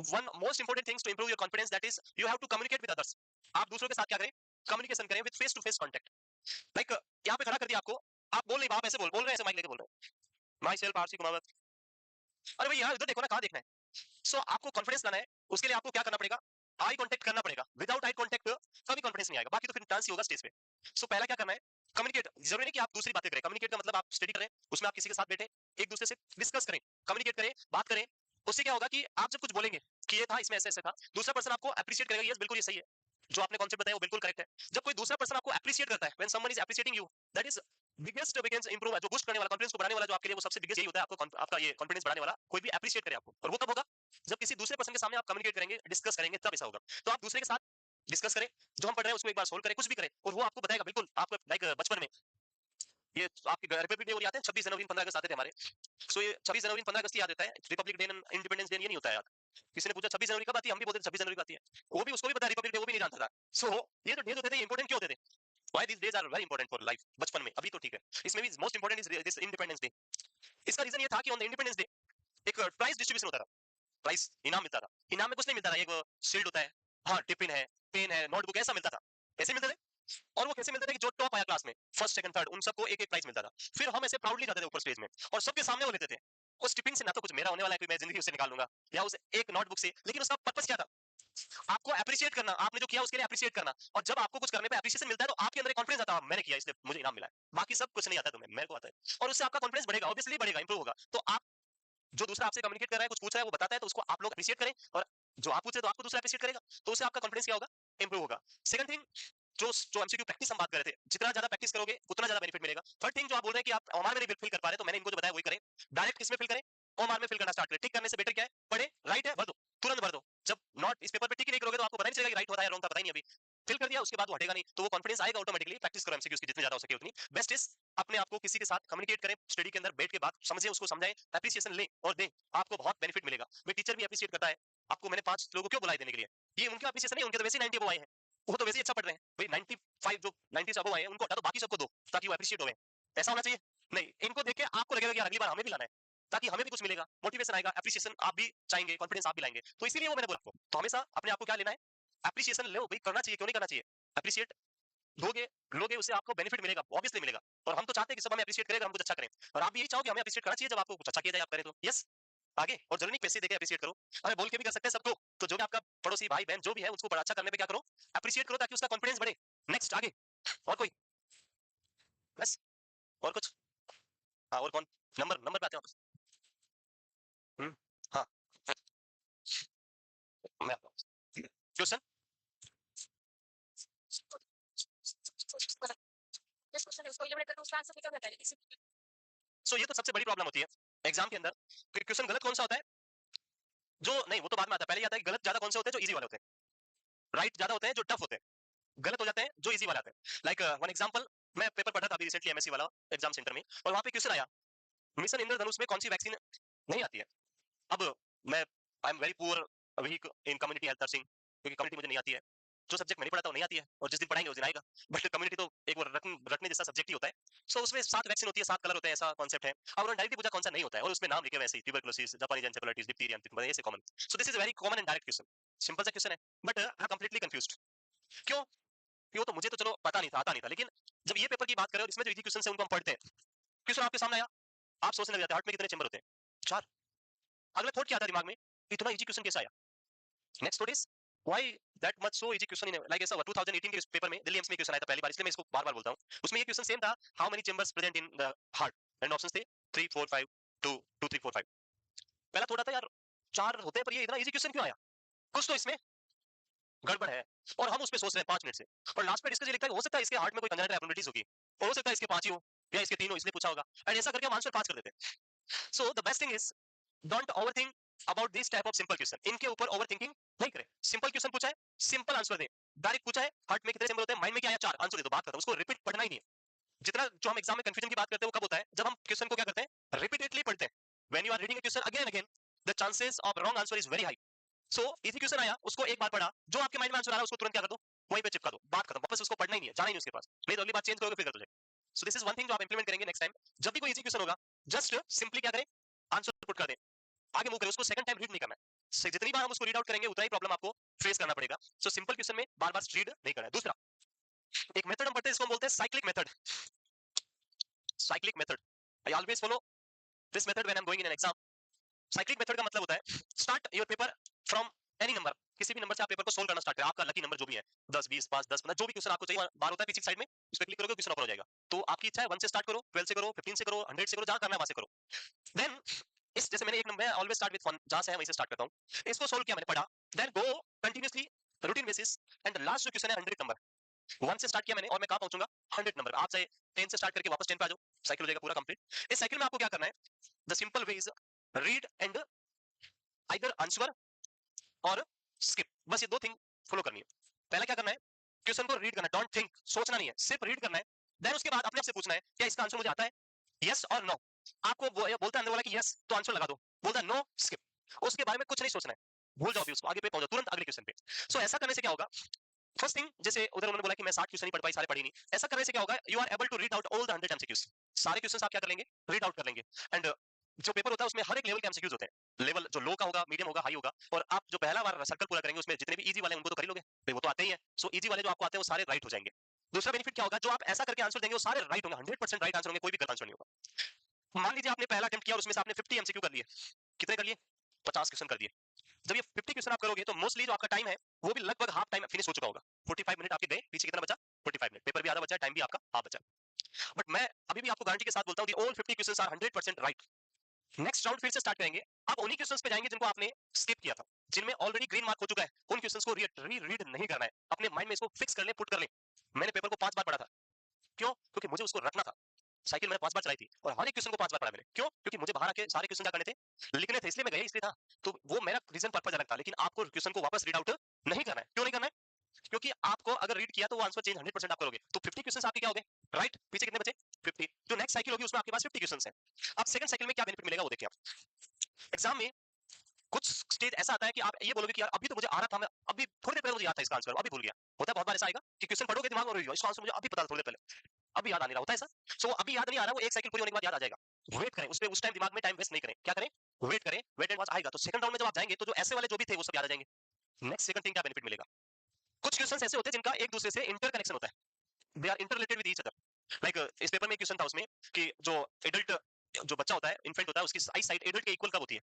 one most important things to improve your confidence, that is you have to communicate with others. आप दूसरों के साथ क्या करें, कम्युनिकेशन करें with face to face contact. Like यहाँ पे खड़ा कर दिया आपको, आप बोल नहीं, आप ऐसे बोल रहे हैं, ऐसे माइक लेके बोल रहे हैं, माई सेल्फ आरसी कुमावत, अरे भाई यार इधर देखो ना, कहाँ देखना है? सो आपको कॉन्फिडेंस लाना है, उसके लिए आपको क्या करना पड़ेगा, आई कांटेक्ट करना पड़ेगा। विदाउट आई कांटेक्ट कभी कॉन्फिडेंस नहीं आएगा, बाकी तो फिर डांस ही होगा स्टेज पे। सो पहला क्या करना है, कम्युनिकेट। जरूरी नहीं कि आप दूसरी बातें करें, कम्युनिकेट का मतलब आप स्टडी करें, उसमें आप किसी के साथ बैठे, एक दूसरे से डिस्कस करें, कम्युनिकेट करें, बात करें, उससे क्या होगा कि आप जब कुछ बोलेंगे कि ये था, इसमें ऐसे ऐसे था, दूसरा पर्सन आपको अप्रिशिएट करेगा, यस बिल्कुल ये सही है, जो आपने कॉन्सेप्ट बताया वो बिल्कुल करेक्ट है। जब कोई दूसरा पर्सन आपको अप्रिशिएट करता है, when someone is appreciating you, that is biggest improve है, जो बूस्ट करने वाला, कॉन्फिडेंस को बढ़ाने वाला, जो आपके लिए वो सबसे बिगेस्ट यही होता है, आपको आपका ये कॉन्फिडेंस बढ़ाने वाला, कोई भी अप्रिशिएट करे आपको। और वो कब होगा? जब किसी दूसरे पर्सन के सामने आप कम्युनिकेट करेंगे, डिस्कस करेंगे, तब ऐसा होगा। तो आप दूसरे के साथ डिस्कस करें, जो हम पढ़ रहे हैं उसको एक बार सोल्व करें, कुछ भी करें, और वो आपको बताएगा बिल्कुल। आपको लाइक बचपन में ये आपके रिपब्लिक डे और याद है, 26 जनवरी 15 अगस्त आते थे हमारे। सो ये 26 जनवरी 15 अगस्त याद रहता है, Republic day and independence day ये नहीं होता है याद। किसी ने पूछा 26 जनवरी कब आती है, हम भी बोलते थे 26 जनवरी को आती है, वो भी उसको भी पता है रिपब्लिक डे, वो भी नहीं जानता था। सो ये जो डेज होते थे, इंपॉर्टेंट क्यों होते थे? Why these days are very important for life, बचपन में, अभी तो ठीक है, इसमें भी most important is this independence day. इसका रीजन ये था कि ऑन द इंडिपेंडेंस डे एक प्राइज डिस्ट्रीब्यूशन होता था, प्राइज इनाम मिलता था। इनाम में कुछ नहीं मिलता था, एक शील्ड होता है, हाँ टिफिन है, पेन है, नोटबुक, ऐसा मिलता था, ऐसे मिलते थे। और वो कैसे मिलता था कि जो टॉप आया क्लास में, फर्स्ट सेकंड थर्ड, उन सबको एक एक प्राइज मिलता था। फिर हम ऐसे प्राउडली जाते थे ऊपर स्टेज में और सबके सामने वो लेते थे। उस टिफिन से ना तो कुछ मेरा होने वाला है, कोई मैं जिंदगी उससे निकाल लूंगा, या उस एक नोटबुक से, लेकिन उसका पर्पस क्या था? आपको अप्रिशिएट करना, आपने जो किया उसके लिए अप्रिशिएट करना। और जब आपको कुछ करने पे अप्रिशिएशन मिलता है, तो आपके अंदर कॉन्फिडेंस आता है, मैंने किया इसलिए मुझे इनाम मिला है, बाकी सब कुछ नहीं आता तुम्हें, मेरे को आता है। और उससे आपका कॉन्फिडेंस बढ़ेगा, ऑब्वियसली बढ़ेगा, इंप्रूव होगा। तो आप जो दूसरा आपसे कम्युनिकेट कर रहा है, कुछ पूछ रहा है, वो बताता है, तो उसको आप लोग अप्रिशिएट करें, और जो आप पूछ रहे हैं तो आपको दूसरा अप्रिशिएट करेगा, तो उससे आपका कॉन्फिडेंस क्या होगा? इंप्रूव होगा। सेकंड थिंग, जो एमसीक्यू प्रैक्टिस हम बात कर रहे थे, जितना ज्यादा प्रैक्टिस करोगे उतना ज्यादा बेनिफिट मिलेगा। थर्ड थिंग, जो आप बोल रहे हैं कि आप ओमार में नहीं फिल कर पा रहे, तो मैंने इनको जो बताया वही करें। डायरेक्ट किसमें फिल करें? ओमार में फिल करना स्टार्ट करें। टिक करने से बेटर क्या है? पढ़े, राइट है भर दो, तुरंत भर दो। जब नॉट इस पेपर पे टिक ही नहीं करोगे तो आपको पता नहीं चलेगा कि राइट होता है, रॉन्ग था, पता ही नहीं। अभी फिल कर दिया, उसके बाद वो हटेगा नहीं, तो वो कॉन्फिडेंस आएगा ऑटोमेटिकली। प्रैक्टिस करो एमसीक्यूज की, जितनी ज्यादा हो सके उतनी बेस्ट इज। अपने आप को किसी के साथ कम्युनिकेट करें, स्टडी के अंदर बैठ के बात समझें, उसको समझाएं, एप्रिसिएशन लें और दें, आपको बहुत बेनिफिट मिलेगा। भाई टीचर भी एप्रिशिएट करता है आपको। मैंने 5 लोगों को क्यों बुलाए देने के लिए? ये उनका एप्रिसिएशन नहीं, उनके तो वैसे ही 90 अबव आए हैं, वो तो वैसे ही अच्छा पढ़ रहे हैं। भाई 95 जो 90 से अबव आए हैं उनको हटा दो, बाकी सबको दो, ताकि वो एप्रिशिएट हो। ऐसा होना चाहिए। नहीं, इनको देख के आपको लगेगा कि यार अगली बार हमें भी लाना है, ताकि हमें भी कुछ मिलेगा, मोटिवेशन आएगा, एप्रिसिएशन आप भी चाहेंगे, कॉन्फिडेंस आप भी लाएंगे। तो इसीलिए वो मैंने बोला आपको, तो हमेशा अपने आप को क्या लेना है? एप्रिसिएशन लो भाई, करना चाहिए, क्यों नहीं करना चाहिए? एप्रिशिएट दोगे, लोगे, उससे आपको बेनिफिट मिलेगा, ऑब्वियसली मिलेगा। और हम तो चाहते हैं कि सब हमें एप्रिशिएट करें, हम कुछ अच्छा करें। और आप भी यही चाहो कि हमें एप्रिशिएट करना चाहिए, जब आपको कुछ अच्छा किया जाए आप करें तो यस आगे। और जरूरी नहीं पैसे देके एप्रिशिएट करो, हमें बोल के भी कर सकते हैं सबको। तो जो भी आपका पड़ोसी भाई बहन जो भी है, उसको बड़ा अच्छा करने पे क्या करो? एप्रिशिएट करो, ताकि उसका कॉन्फिडेंस बढ़े। नेक्स्ट आगे, और कोई? बस, और कुछ? हाँ, और कौन? नंबर नंबर पे आते हैं वापस। हाँ, मैं क्वेश्चन। सो ये तो सबसे बड़ी प्रॉब्लम होती है एग्जाम के अंदर, कि क्वेश्चन गलत कौन सा होता है? जो नहीं, वो तो बाद में आता है, पहले ये आता है कि गलत ज्यादा कौन से होते हैं? जो इजी वाले होते हैं। राइट ज्यादा होते हैं जो टफ होते हैं। गलत हो जाते हैं जो इजी वाले आते हैं। लाइक वन एग्जांपल, मैं पेपर पढ़ा था अभी रिसेंटली एमएससी वाला एग्जाम सेंटर में, और वहां पे क्वेश्चन आया, मिशन इंद्रधनुष में कौन सी वैक्सीन नहीं आती है? अब मैं I am very poor weak in community health nursing, क्योंकि कम्युनिटी मुझे नहीं आती है। जो सब्जेक्ट मैंने पढ़ा था वो नहीं आती है, और जिस दिन पढ़ाएंगे उस दिन आएगा। बट कम्युनिटी तो एक बार रटने जैसा सब्जेक्ट ही होता है। सो उसमें 7 वैक्सीन होती है, 7 कलर होते हैं, ऐसा कॉन्सेप्ट है। अब उन्होंने डायरेक्टली पूछा कौन सा नहीं होता है, और उसमें नाम लिखे वैसे ही, ट्यूबरकुलोसिस, जापानीज एन्सेफेलाइटिस, डिप्थीरिया, ऐसे common. So this is very common and direct question, simple सा क्वेश्चन है। But I am completely confused. क्यों? क्यों? तो मुझे तो चलो पता नहीं था, आता नहीं था, लेकिन जब ये पेपर की बात करें और इसमें जो इजी क्वेश्चन है उनको हम पढ़ते हैं, क्वेश्चन आपके सामने आया, आप सोचने लग जाते हैं हार्ट में कितने चैम्बर होते हैं? 4। अगला थॉट क्या आता है दिमाग में? इतना इजी क्वेश्चन कैसे आया? Next thought is why that much so easy question in like ऐसा हुआ 2018 के इस पेपर में, दिल्ली एम्स में क्वेश्चन आया था पहली बार, इसलिए मैं इसको बार-बार बोलता हूं। उसमें ये क्वेश्चन सेम था, how many chambers present in the heart, and options थे 3 4 5 2 2 3 4 5। पहला थॉट आता है यार 4 होते हैं, पर ये इतना इजी क्वेश्चन क्यों आया? कुछ तो इसमें गड़बड़ है। और हम उस पे सोच रहे हैं 5 मिनट से, और लास्ट में डिस्कस ये लिखता है हो सकता है इसके हार्ट में कोई कंजेनिटल एब्नॉर्मलिटीज होगी, हो सकता है इसके 5 ही हो, या इसके 3 हो, इसलिए पूछा होगा, एंड ऐसा करके हम आंसर 5 कर देते हैं। So the best thing is don't overthink about this type of simple question. इनके ऊपर ओवरथिंकिंग नहीं करें। सिंपल क्वेश्चन पूछा है, सिंपल आंसर दे। डायरेक्ट पूछा है हार्ट में कितने चैम्बर होते हैं, माइंड में क्या आया 4, आंसर दे दो, बात खत्म। उसको रिपीट पढ़ना ही नहीं है। जितना जो हम एग्जाम में कंफ्यूजन की बात करते हैं वो कब होता है? जब हम क्वेश्चन को क्या करते हैं? रिपीटेडली पढ़ते हैं। When you are reading a question again and again, the chances of wrong answer is very high. So easy question आया, उसको एक बार पढ़ा, जो आपके माइंड में आंसर आ रहा है उसको तुरंत क्या कर दो? वहीं पे चिपका दो, बात खत्म। वापस उसको पढ़ना ही नहीं है, जाना ही नहीं उसके पास। नहीं तो अगली बार चेंज करोगे फिर गलत हो जाएगा। So this is one thing जो आप इंप्लीमेंट करेंगे नेक्स्ट टाइम, जब भी कोई इजी क्वेश्चन होगा, जस्ट सिंपली क्या करें? आंसर पुट कर दें, आगे मूव करें, उसको सेकंड टाइम रीड नहीं करना है। जितनी बार हम उसको रीड आउट करेंगे उतना ही प्रॉब्लम आपको फेस करना पड़ेगा। सो सिंपल क्वेश्चन में बार बार रीड नहीं करना है। दूसरा एक मेथड हम पढ़ते हैं, इसको हम बोलते हैं cyclic method. Cyclic method, I always follow this method when I am going in an exam. Cyclic method का मतलब होता है start your paper from any number, किसी भी नंबर से आप पेपर को सोल्व करना स्टार्ट करें, आपका लकी नंबर जो भी है, 10 20 5 10 15, जो भी क्वेश्चन आपको चाहिए, बार होता है पीछे साइड में, उस पर क्लिक करोगे क्वेश्चन ओपन हो जाएगा। तो आपकी इच्छा है 1 से स्टार्ट करो, 12 से करो, 15 से करो, 100 से करो, जहां करना है वहां से करो। देन इस जैसे मैंने एक नंबर, मैं ऑलवेज स्टार्ट विद फन, जहां से है वहीं से स्टार्ट करता हूं। इसको सोल्व किया मैंने, पढ़ा, then go continuously routine basis, and last जो क्वेश्चन है 100 नंबर, 1 से स्टार्ट किया मैंने और मैं कहां पहुंचूंगा 100 नंबर। आप चाहे 10 से स्टार्ट करके वापस 10 पे आ जाओ, साइकिल हो जाएगा पूरा कंप्लीट। इस साइकिल में आपको क्या करना है, the simple way is read and either answer और स्किप, बस ये दो थिंग फॉलो करनी है। पहला क्या करना है, क्वेश्चन को रीड करना है, डोंट थिंक, सोचना नहीं है, सिर्फ रीड करना है। देन उसके बाद अपने आप से पूछना है क्या इसका आंसर मुझे आता है, यस और नो। आपको वो बोलता है अंदर वाला कि यस तो आंसर लगा दो, बोलता है नो स्किप। उसके बारे में कुछ नहीं सोचना है, भूल जाओ भी उसको, आगे पे पहुंच जाओ तुरंत अगले क्वेश्चन पे। सो ऐसा करने से क्या होगा, फर्स्ट थिंग, जैसे उधर उन्होंने बोला कि मैं 60 क्वेश्चन नहीं पढ़ पाई, सारे पढ़ी नहीं, ऐसा करने से क्या होगा, you are able to read out all the 100 MCQs, सारे क्वेश्चंस आप क्या कर लेंगे, रीड आउट कर लेंगे। एंड जो पेपर होता है उसमें हर एक लेवल के एमसीक्यूज होते हैं, लेवल जो लो का होगा, मीडियम होगा, हाई होगा, और आप जो पहला बार सर्कल पूरा करेंगे उसमें जितने भी इजी वाले हैं उनको तो कर ही लोगे, भाई वो तो आते ही है। सो इजी वाले जो आपको आते हैं वो सारे राइट हो जाएंगे। दूसरा बेनिफिट क्या होगा, जो आप ऐसा करके आंसर देंगे वो सारे राइट होंगे, 100% राइट आंसर होंगे, कोई भी गलत आंसर नहीं होगा। मान लीजिए आपने पहला अटेम्प्ट किया और उसमें से आपने 50 एमसीक्यू कर लिए, कितने कर लिए, 50 क्वेश्चन कर दिए। जब ये 50 क्वेश्चन आप करोगे तो मोस्टली जो आपका टाइम है वो भी लगभग हाफ टाइम फिनिश हो चुका होगा, 45 मिनट आपके गए, पीछे कितना बचा, 45 मिनट, पेपर भी आधा बचा, टाइम भी आपका हाफ बचा। बट मैं अभी भी आपको गारंटी के साथ बोलता हूं, all 50 questions are 100% right. Next round फिर से स्टार्ट करेंगे, आप उन्हीं क्वेश्चंस पे जाएंगे जिनको आपने स्किप किया था, जिनमें ऑलरेडी ग्रीन मार्क हो चुका है, उन क्वेश्चंस को रीड नहीं करना है, अपने माइंड में इसको फिक्स कर ले, पुट कर ले। मैंने पेपर को 5 बार पढ़ा था, क्यों, क्योंकि मुझे उसको रटना था। साइकिल मैंने 5 बार चलाई थी और हर एक क्वेश्चन को 5 बार पढ़ा मैंने, क्यों, क्योंकि मुझे बाहर आके सारे क्वेश्चन क्या करने थे, लिखने थे, इसलिए मैं गया इसलिए था। तो वो मेरा रीजन पर्पस अलग था, लेकिन आपको क्वेश्चन को वापस रीड आउट नहीं करना है। क्यों नहीं करना है, क्योंकि आपको अगर रीड किया तो वो आंसर चेंज 100% आप करोगे। तो 50 क्वेश्चंस आपके क्या हो गए, राइट, पीछे कितने बचे, 50। जो नेक्स्ट साइकिल होगी उसमें आपके पास 50 क्वेश्चंस हैं। अब सेकंड साइकिल में क्या बेनिफिट मिलेगा वो देखिए आप। एग्जाम में कुछ स्टेज ऐसा आता है कि आप ये बोलोगे कि यार अभी तो मुझे आ रहा था, मैं अभी थोड़ी देर पहले मुझे याद था इसका आंसर, अभी भूल गया। होता है बहुत बार ऐसा आएगा कि क्वेश्चन पढ़ोगे दिमाग में, इसका आंसर मुझे अभी पता था थोड़ी देर पहले, अभी याद आ नहीं रहा, होता है ऐसा। सो अभी याद नहीं आ रहा, वो एक साइकिल पूरी होने के बाद याद आ जाएगा। वेट करें उस पे, उस टाइम दिमाग में टाइम वेस्ट नहीं करें, क्या करें, वेट करें, वेट एंड वॉच आएगा। तो सेकंड राउंड में जब आप जाएंगे तो जो ऐसे वाले जो भी थे वो सब याद आ जाएंगे। नेक्स्ट सेकंड थिंग क्या बेनिफिट मिलेगा, कुछ क्वेश्चंस ऐसे होते हैं जिनका एक दूसरे से इंटर कनेक्शन होता है, they are interrelated with each other. Like इस पेपर में एक क्वेश्चन था उसमें कि जो एडल्ट, जो बच्चा होता है, इन्फेंट होता है, उसकी आई साइट एडल्ट के इक्वल कब होती है।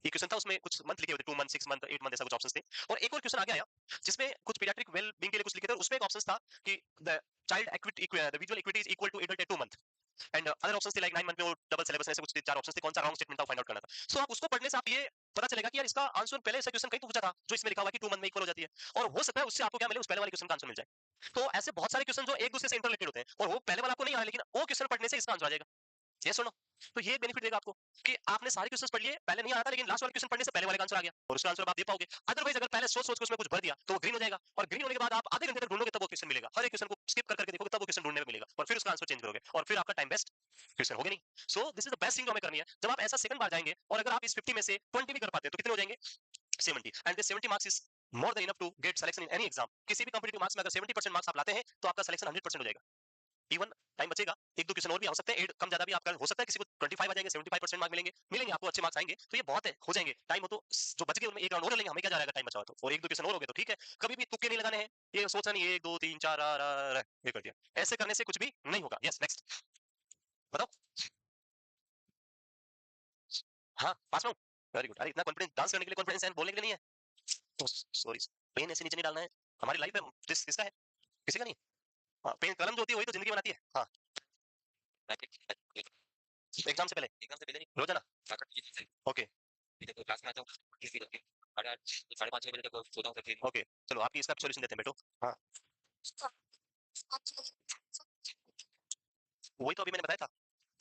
ये क्वेश्चन था, उसमें कुछ मंथ लिखे हुए थे, 2 मंथ, 6 मंथ, 8 मंथ, ऐसा कुछ ऑप्शंस थे। और एक और क्वेश्चन आगे आया जिसमें कुछ पीडियाट्रिक वेल बीइंग के लिए कुछ लिखे थे, उसमें एक ऑप्शन था कि the child acuity, the visual acuity is equal to adult at 2 month, and other options थे लाइक 9 मंथ में वो डबल सिलेबस में से कुछ 4 ऑप्शंस थे, कौन सा रॉन्ग स्टेटमेंट था फाइंड आउट करना था। सो आप उसको पढ़ने से आप ये पता चलेगा कि यार इसका आंसर पहले ऐसा क्वेश्चन कहीं तो पूछा था जो इसमें लिखा हुआ है कि 2 मंथ में इक्वल हो जाती है, और हो सकता है उससे आपको क्या मिले, उस पहले वाले क्वेश्चन का आंसर मिल जाए। तो ऐसे बहुत सारे क्वेश्चन जो एक दूसरे से इंटररिलेटेड होते हैं और वो पहले वाला आपको नहीं आया, लेकिन वो क्वेश्चन पढ़ने से इसका आंसर आ जाएगा। ये सुनो, तो ये बेनिफिट देगा आपको कि आपने सारे क्वेश्चंस पढ़ लिए, पहले नहीं आ रहा था, लेकिन लास्ट वाले क्वेश्चन पढ़ने से पहले वाले का आंसर आ गया और उसका आंसर आप दे पाओगे। अदरवाइज अगर पहले सोच सोच के उसमें कुछ भर दिया तो वो ग्रीन हो जाएगा, और ग्रीन होने के बाद आप आधे घंटे तक ढूंढोगे तब वो क्वेश्चन मिलेगा, हर एक क्वेश्चन को स्किप कर करके देखोगे तब वो क्वेश्चन ढूंढने में मिलेगा, और फिर उसका आंसर चेंज करोगे और फिर आपका टाइम वेस्ट, क्वेश्चन होगा नहीं। So this is the best thing जो हमें करनी है। जब आप ऐसा सेकंड बार जाएंगे और अगर आप इस 50 में से 20 भी कर पाते हैं तो कितने हो जाएंगे, 70, and this 70 marks is more than enough to get selection in any exam. किसी भी कॉम्पिटिटिव मार्क्स में अगर 70% मार्क्स आप लाते हैं तो आपका सिलेक्शन 100% हो जाएगा। इवन टाइम बचेगा, एक दो क्वेश्चन और भी हो सकते हैं, कम ज्यादा भी आपका हो सकता है, किसी को 25 आ जाएंगे, 75% मार्क्स मिलेंगे, मिलेंगे आपको अच्छे मार्क्स आएंगे, तो ये बहुत है, हो जाएंगे। टाइम हो तो जो बच गए उनमें एक राउंड और लेंगे, हमें क्या जा रहा है टाइम बचा हुआ तो, और एक दो क्वेश्चन और हो गए तो ठीक है। कभी भी तुक्के नहीं लगाने हैं, ये सोचना नहीं 1 2 3 4 ये कर दिया, ऐसे करने से कुछ भी नहीं होगा। यस नेक्स्ट बताओ। हाँ पास में हूँ, वेरी गुड। अरे इतना कॉन्फिडेंस, डांस करने के लिए कॉन्फिडेंस है, बोलने के लिए नहीं है। तो सॉरी, पेन ऐसे नीचे नहीं डालना है, हमारी लाइफ है, किसका है, किसी का नहीं। हाँ पेन कलम जो होती है वही तो जिंदगी बनाती है। हाँ एग्जाम से पहले, नहीं रोजाना, ओके ओके, चलो आपकी इसका सॉल्यूशन देते हैं बेटो। हाँ वही तो अभी मैंने बताया था,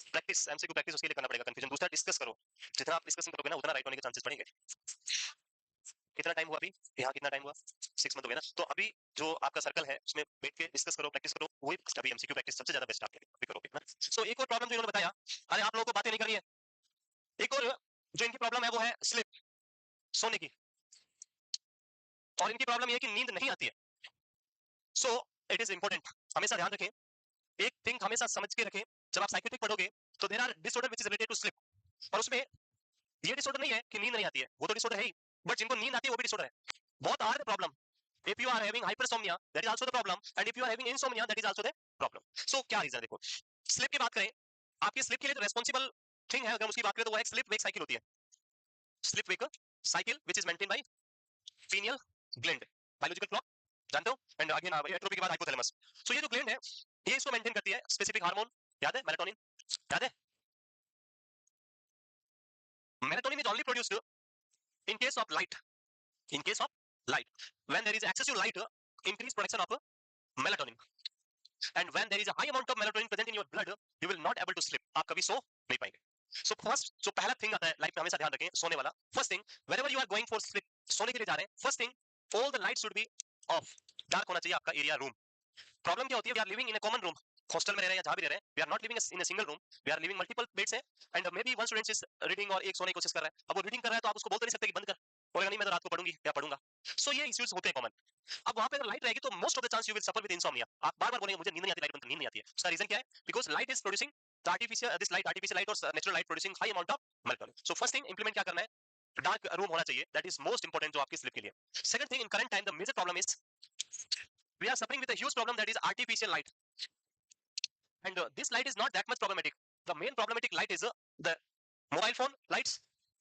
प्रैक्टिस, एमसीक्यू प्रैक्टिस उसके लिए करना पड़ेगा। कंफ्यूजन दूसरा डिस्कस करो, जितना आप डिस्कशन करोगे ना उतना राइट होने के चांसेस बढ़ेंगे। कितना टाइम हुआ अभी, यहाँ कितना टाइम हुआ, 6 मंथ हो गए ना, तो अभी जो आपका सर्कल है उसमें बैठ के डिस्कस करो, प्रैक्टिस करो, वही अभी एमसीक्यू प्रैक्टिस सबसे ज्यादा बेस्ट आपके लिए अभी करोगे ना। सो एक और प्रॉब्लम जो इन्होंने बताया, अरे आप लोगों को बातें नहीं करनी है, एक और जो इनकी प्रॉब्लम है वो है स्लिप, सोने की, और इनकी प्रॉब्लम ये है कि नींद नहीं आती है। सो इट इज इंपॉर्टेंट, हमेशा ध्यान रखें, एक थिंग हमेशा समझ के रखें, जब आप साइकियाट्रिक पढ़ोगे तो there are disorder which is related to sleep, और उसमें ये डिसऑर्डर नहीं है कि नींद नहीं आती है, वो तो डिसऑर्डर है ही, बट जिनको नींद आती है वो भी डिसऑर्डर है। बहुत are the problem, if you are having hypersomnia that is also the problem, and if you are having insomnia that is also the problem. So क्या रीजन देखो, स्लिप की बात करें, आपकी स्लिप के लिए जो रेस्पॉन्सिबल थिंग है अगर उसकी बात करें तो वो है स्लिप वेक साइकिल होती है, slip wake cycle which is maintain by pineal gland, biological clock जानते हो, एंड अगेन एट्रोपी के बाद हाइपोथैलेमस। सो ये जो ग्लैंड है ये इसको मेंटेन करती है, स्पेसिफिक हार्मोन याद है, मेलाटोनिन याद है, Melatonin is only produced in case of light. In case of light, when there is excessive light, increased production of melatonin. And when there is a high amount of melatonin present in your blood, you will not able to sleep. आप कभी सो नहीं पाएंगे. So first, जो पहला thing आता है life में हमेशा ध्यान रखें सोने वाला. First thing, wherever you are going for sleep, सोने के लिए जा रहे हैं. First thing, all the lights should be off. Dark होना चाहिए आपका एरिया रूम. प्रॉब्लम क्या होती है? We are living in a common room. Hostel में रह रहे हैं या जहां भी रह रहे हैं, we are not living in a single room. We are living multiple beds है. And maybe one student is reading और एक सोने की कोशिश कर रहा है. अब वो रीडिंग कर रहा है तो आप उसको बोल नहीं सकते कि बंद कर. बोलेगा नहीं मैं तो रात को पढ़ूंगी या पढ़ूंगा. सो ये इश्यूज होते हैं कॉमन. अब वहां पे अगर लाइट रहेगी तो most of the chance you will suffer with insomnia. आप बार-बार बोलेंगे मुझे नींद नहीं आती, लाइट बंद कर, नींद नहीं आती है. उसका रीजन क्या है? Because light is producing the artificial this light, artificial light और natural light producing high amount of melatonin. So first thing implement क्या करना है? डार्क रूम होना चाहिए. दैट इज मोस्ट इंपोर्टेंट जो आपकी स्लीप के लिए. Second thing, in current time the major problem is we are suffering with a huge problem, that is artificial light. And this light is not that much problematic. The main problematic light is the mobile phone lights,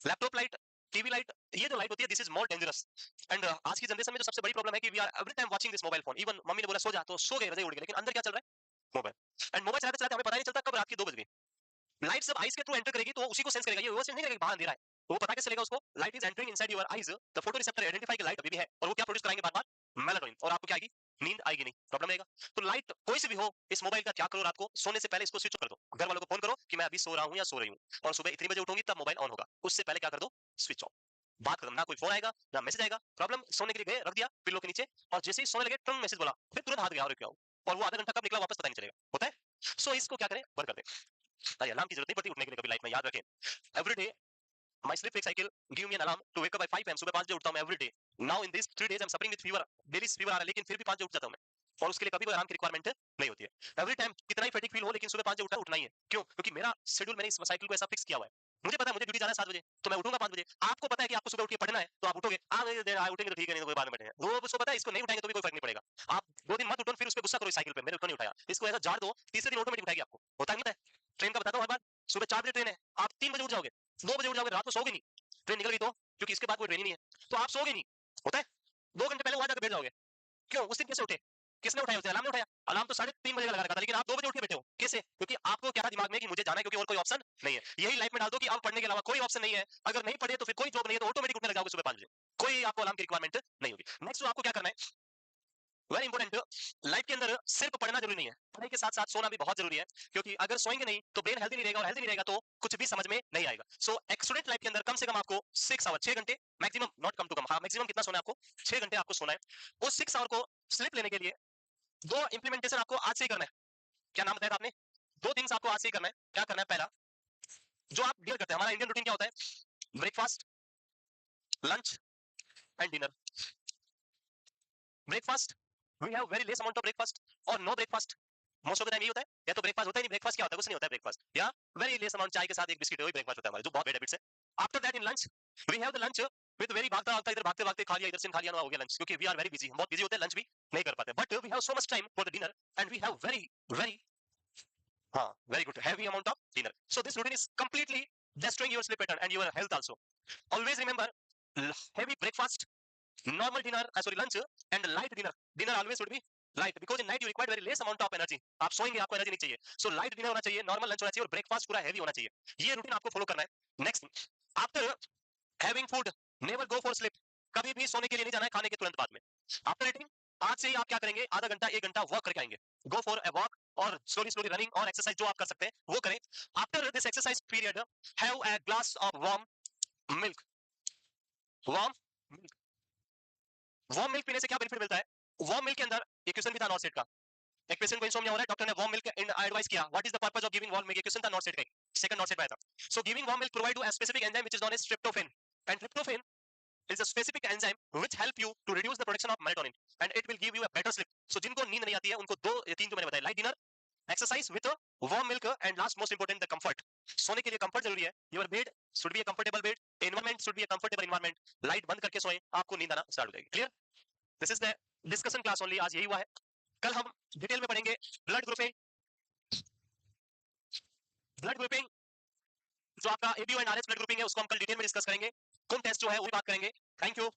laptop light, TV light. ये जो light होती है this is more dangerous. And आज की generation में जो सबसे बड़ी प्रॉब्लम है कि we are every time watching this mobile phone. Even mummy ने बोला सो जा तो सो गए, रजाई उड़ गई, लेकिन अंदर क्या चल रहा है? मोबाइल. एंड मोबाइल चलाते चलाते हमें पता नहीं चलता कब रात की 2 बज गई. लाइट सब आईज के थ्रू एंटर करेगी तो उसी को सेंस करेगा. ये वो सेंस नहीं करेगा बाहर अंधेरा है. वो पता कैसे चलेगा उसको? Light is entering inside your eyes. The photo receptor identify कि लाइट अभी भी है और वो क्या प्रोड्यूस कराएंगे बार-बार? मेलाटोनिन. और आपको क्या आएगी? नींद आएगी नहीं. प्रॉब्लम रहेगा. तो लाइट कोई सी भी हो, इस मोबाइल का क्या करो, रात को सोने से पहले इसको स्विच ऑफ कर दो. घर वालों को फोन करो कि मैं अभी सो रहा हूं या सो रही हूं और सुबह इतनी बजे उठूंगी तब मोबाइल ऑन होगा. उससे पहले क्या कर दो? Switch off. बात खत्म. ना कोई फोन आएगा ना मैसेज आएगा. प्रॉब्लम, सोने के लिए गए, रख दिया पिलो के नीचे और जैसे ही सोने लगे टंग मैसेज बोला, फिर तुरंत हाथ गया और क्या हो, और वो आधा घंटा कब निकला वापस पता नहीं चलेगा. होता है. सो इसको क्या करें? बंद कर दें. अलार्म की जरूरत नहीं पड़ती उठने के लिए कभी लाइफ में, याद रखें. Every day my sleep wake cycle give me an alarm to wake up by 5 am. सुबह 5 बजे उठता हूं मैं every day. Now in these 3 days I'm suffering with fever. Daily fever आ रहा है लेकिन फिर भी 5 बजे उठ जाता हूं मैं. और उसके लिए कभी कोई आराम की रिक्वायरमेंट नहीं होती है. एवरी टाइम कितना ही फैटिक फील हो लेकिन सुबह 5 बजे उठना ही है. क्यों? क्योंकि मेरा शेड्यूल, मैंने इस साइकिल को ऐसा फिक्स किया हुआ है. मुझे पता है मुझे ड्यूटी जाना है 7 बजे तो मैं उठूंगा 5 बजे. आपको पता है कि आपको सुबह उठ के पढ़ना है तो आप उठोगे. उठेंगे तो ठीक है, नहीं तो कोई बाद में बैठेंगे. वो उसको पता है इसको नहीं उठाएंगे तो भी कोई फर्क नहीं पड़ेगा. आप 2 दिन मत उठो फिर उस पे गुस्सा करो इस साइकिल पे, मैंने क्यों नहीं उठाया. इसको ऐसा झाड़ दो, तीसरे दिन ऑटोमेटिक उठाएगी आपको. होता नहीं है. ट्रेन का बताता हूं हर बार. सुबह 4 बजे ट्रेन है, आप 3 बजे उठ जाओगे, 2 बजे उठ जाओगे, रात को सोओगे नहीं. ट्रेन निकल गई तो, क्योंकि इसके बाद कोई ट्रेन ही नहीं है तो आप सोओगे नहीं. होता है. 2 घंटे पहले वहां जाकर बैठ जाओगे. क्यों? उस दिन कैसे उठे? किसने उठाया? उस दिन अलार्म ने उठाया. अलार्म तो 3:30 बजे का लगा रखा था लेकिन आप 2 बजे उठ के बैठे हो. कैसे? क्योंकि आपको क्या था दिमाग में कि मुझे जाना है क्योंकि और कोई ऑप्शन नहीं है. यही लाइफ में डाल दो कि अब पढ़ने के अलावा कोई ऑप्शन नहीं है. अगर नहीं पढ़े तो फिर कोई जॉब नहीं है तो ऑटोमेटिक उठने लग जाओगे सुबह 5 बजे. कोई आपको अलार्म की रिक्वायरमेंट नहीं होगी. नेक्स्ट आपको क्या करना है? Very important. लाइफ के अंदर सिर्फ पढ़ना जरूरी नहीं है, पढ़ाई के साथ साथ सोना भी बहुत जरूरी है. क्योंकि अगर सोएंगे नहीं तो ब्रेन हेल्दी नहीं रहेगा और हेल्दी नहीं रहेगा तो कुछ भी समझ में नहीं आएगा. सो एक स्टूडेंट लाइफ के अंदर कम से कम आपको 6 आवर, 6 घंटे maximum, not come to come, हाँ मैक्सिमम कितना सोना है आपको? 6 घंटे आपको सोना है. उस 6 आवर को स्लिप लेने के लिए 2 इंप्लीमेंटेशन आपको आज से ही करना है. क्या नाम बताया था आपने? 2 थिंग्स आपको आज से ही करना है. क्या करना है? पहला, जो आप डिनर करते हैं, हमारा इंडियन रूटीन क्या होता है? Breakfast, lunch and dinner. Breakfast, we have very less amount of breakfast और no breakfast. Most of the time ये होता है. या तो ब्रेकफास्ट होता ही नहीं. ब्रेकफास्ट क्या होता है? कुछ नहीं होता है ब्रेकफास्ट. या वेरी लेस अमाउंट, चाय के साथ एक बिस्किट है, वही ब्रेकफास्ट होता है हमारा, जो बहुत बैड हैबिट्स है. After that in lunch we have the lunch with very भागता भागता, इधर भागते भागते खा लिया, इधर से खा लिया, हो गया लंच. क्योंकि वी आर वेरी बिजी, हम बहुत बिजी होते हैं, लंच भी नहीं कर पाते. But we have so much time for the dinner and we have very very, हाँ, very good, heavy amount of dinner. So this routine is completely destroying your sleep pattern and your health also. Always remember, heavy breakfast, normal dinner, sorry, lunch and light dinner. Dinner always should be light because in night you require very less amount of energy. आप सोएंगे, आपको energy नहीं चाहिए. So light dinner होना चाहिए, normal lunch होना चाहिए और breakfast पूरा heavy होना चाहिए. ये रूटीन आपको फॉलो करना है. Next, after having food, never go for sleep. कभी भी सोने के लिए नहीं जाना है खाने के तुरंत बाद में. After eating, आज से ही आप क्या करेंगे? आधा घंटा 1 घंटा वॉक करके आएंगे. गो फॉर अ वॉक और स्लोली रनिंग और एक्सरसाइज जो आप कर सकते हैं वो करें. After this exercise period have a glass of warm milk. Warm milk. Warm milk पीने से क्या बेनिफिट मिलता है? वार्म मिल्क के अंदर, एक क्वेश्चन भी था नॉर्थ सेट का. एक पेशेंट को इंसोम्निया हो रहा है, डॉक्टर ने वार्म मिल्क एडवाइस किया. What is the purpose of giving warm milk? Question था नॉर्थ सेट का, सेकंड नॉर्थ सेट में आया था. So giving warm milk provide to a specific enzyme which is known as tryptophan. And tryptophan is a specific enzyme which help you to reduce the production of melatonin and it will give you a better sleep. So जिनको नींद नहीं आती है उनको 2 या 3 जो मैंने बताया, light dinner, exercise with a warm milk and last most important the comfort. सोने के लिए कंफर्ट जरूरी है. Your bed should be a comfortable bed, environment should be a comfortable environment. Light बंद करके सोएं, आपको नींद आना स्टार्ट हो जाएगी. Clear? This is the discussion class only. आज यही हुआ है. कल हम डिटेल में पढ़ेंगे ब्लड ग्रुपिंग. ब्लड ग्रुपिंग जो आपका ABO and RS blood grouping है उसको हम कल डिटेल में डिस्कस करेंगे. कौन टेस्ट जो है वो बात करेंगे. Thank you.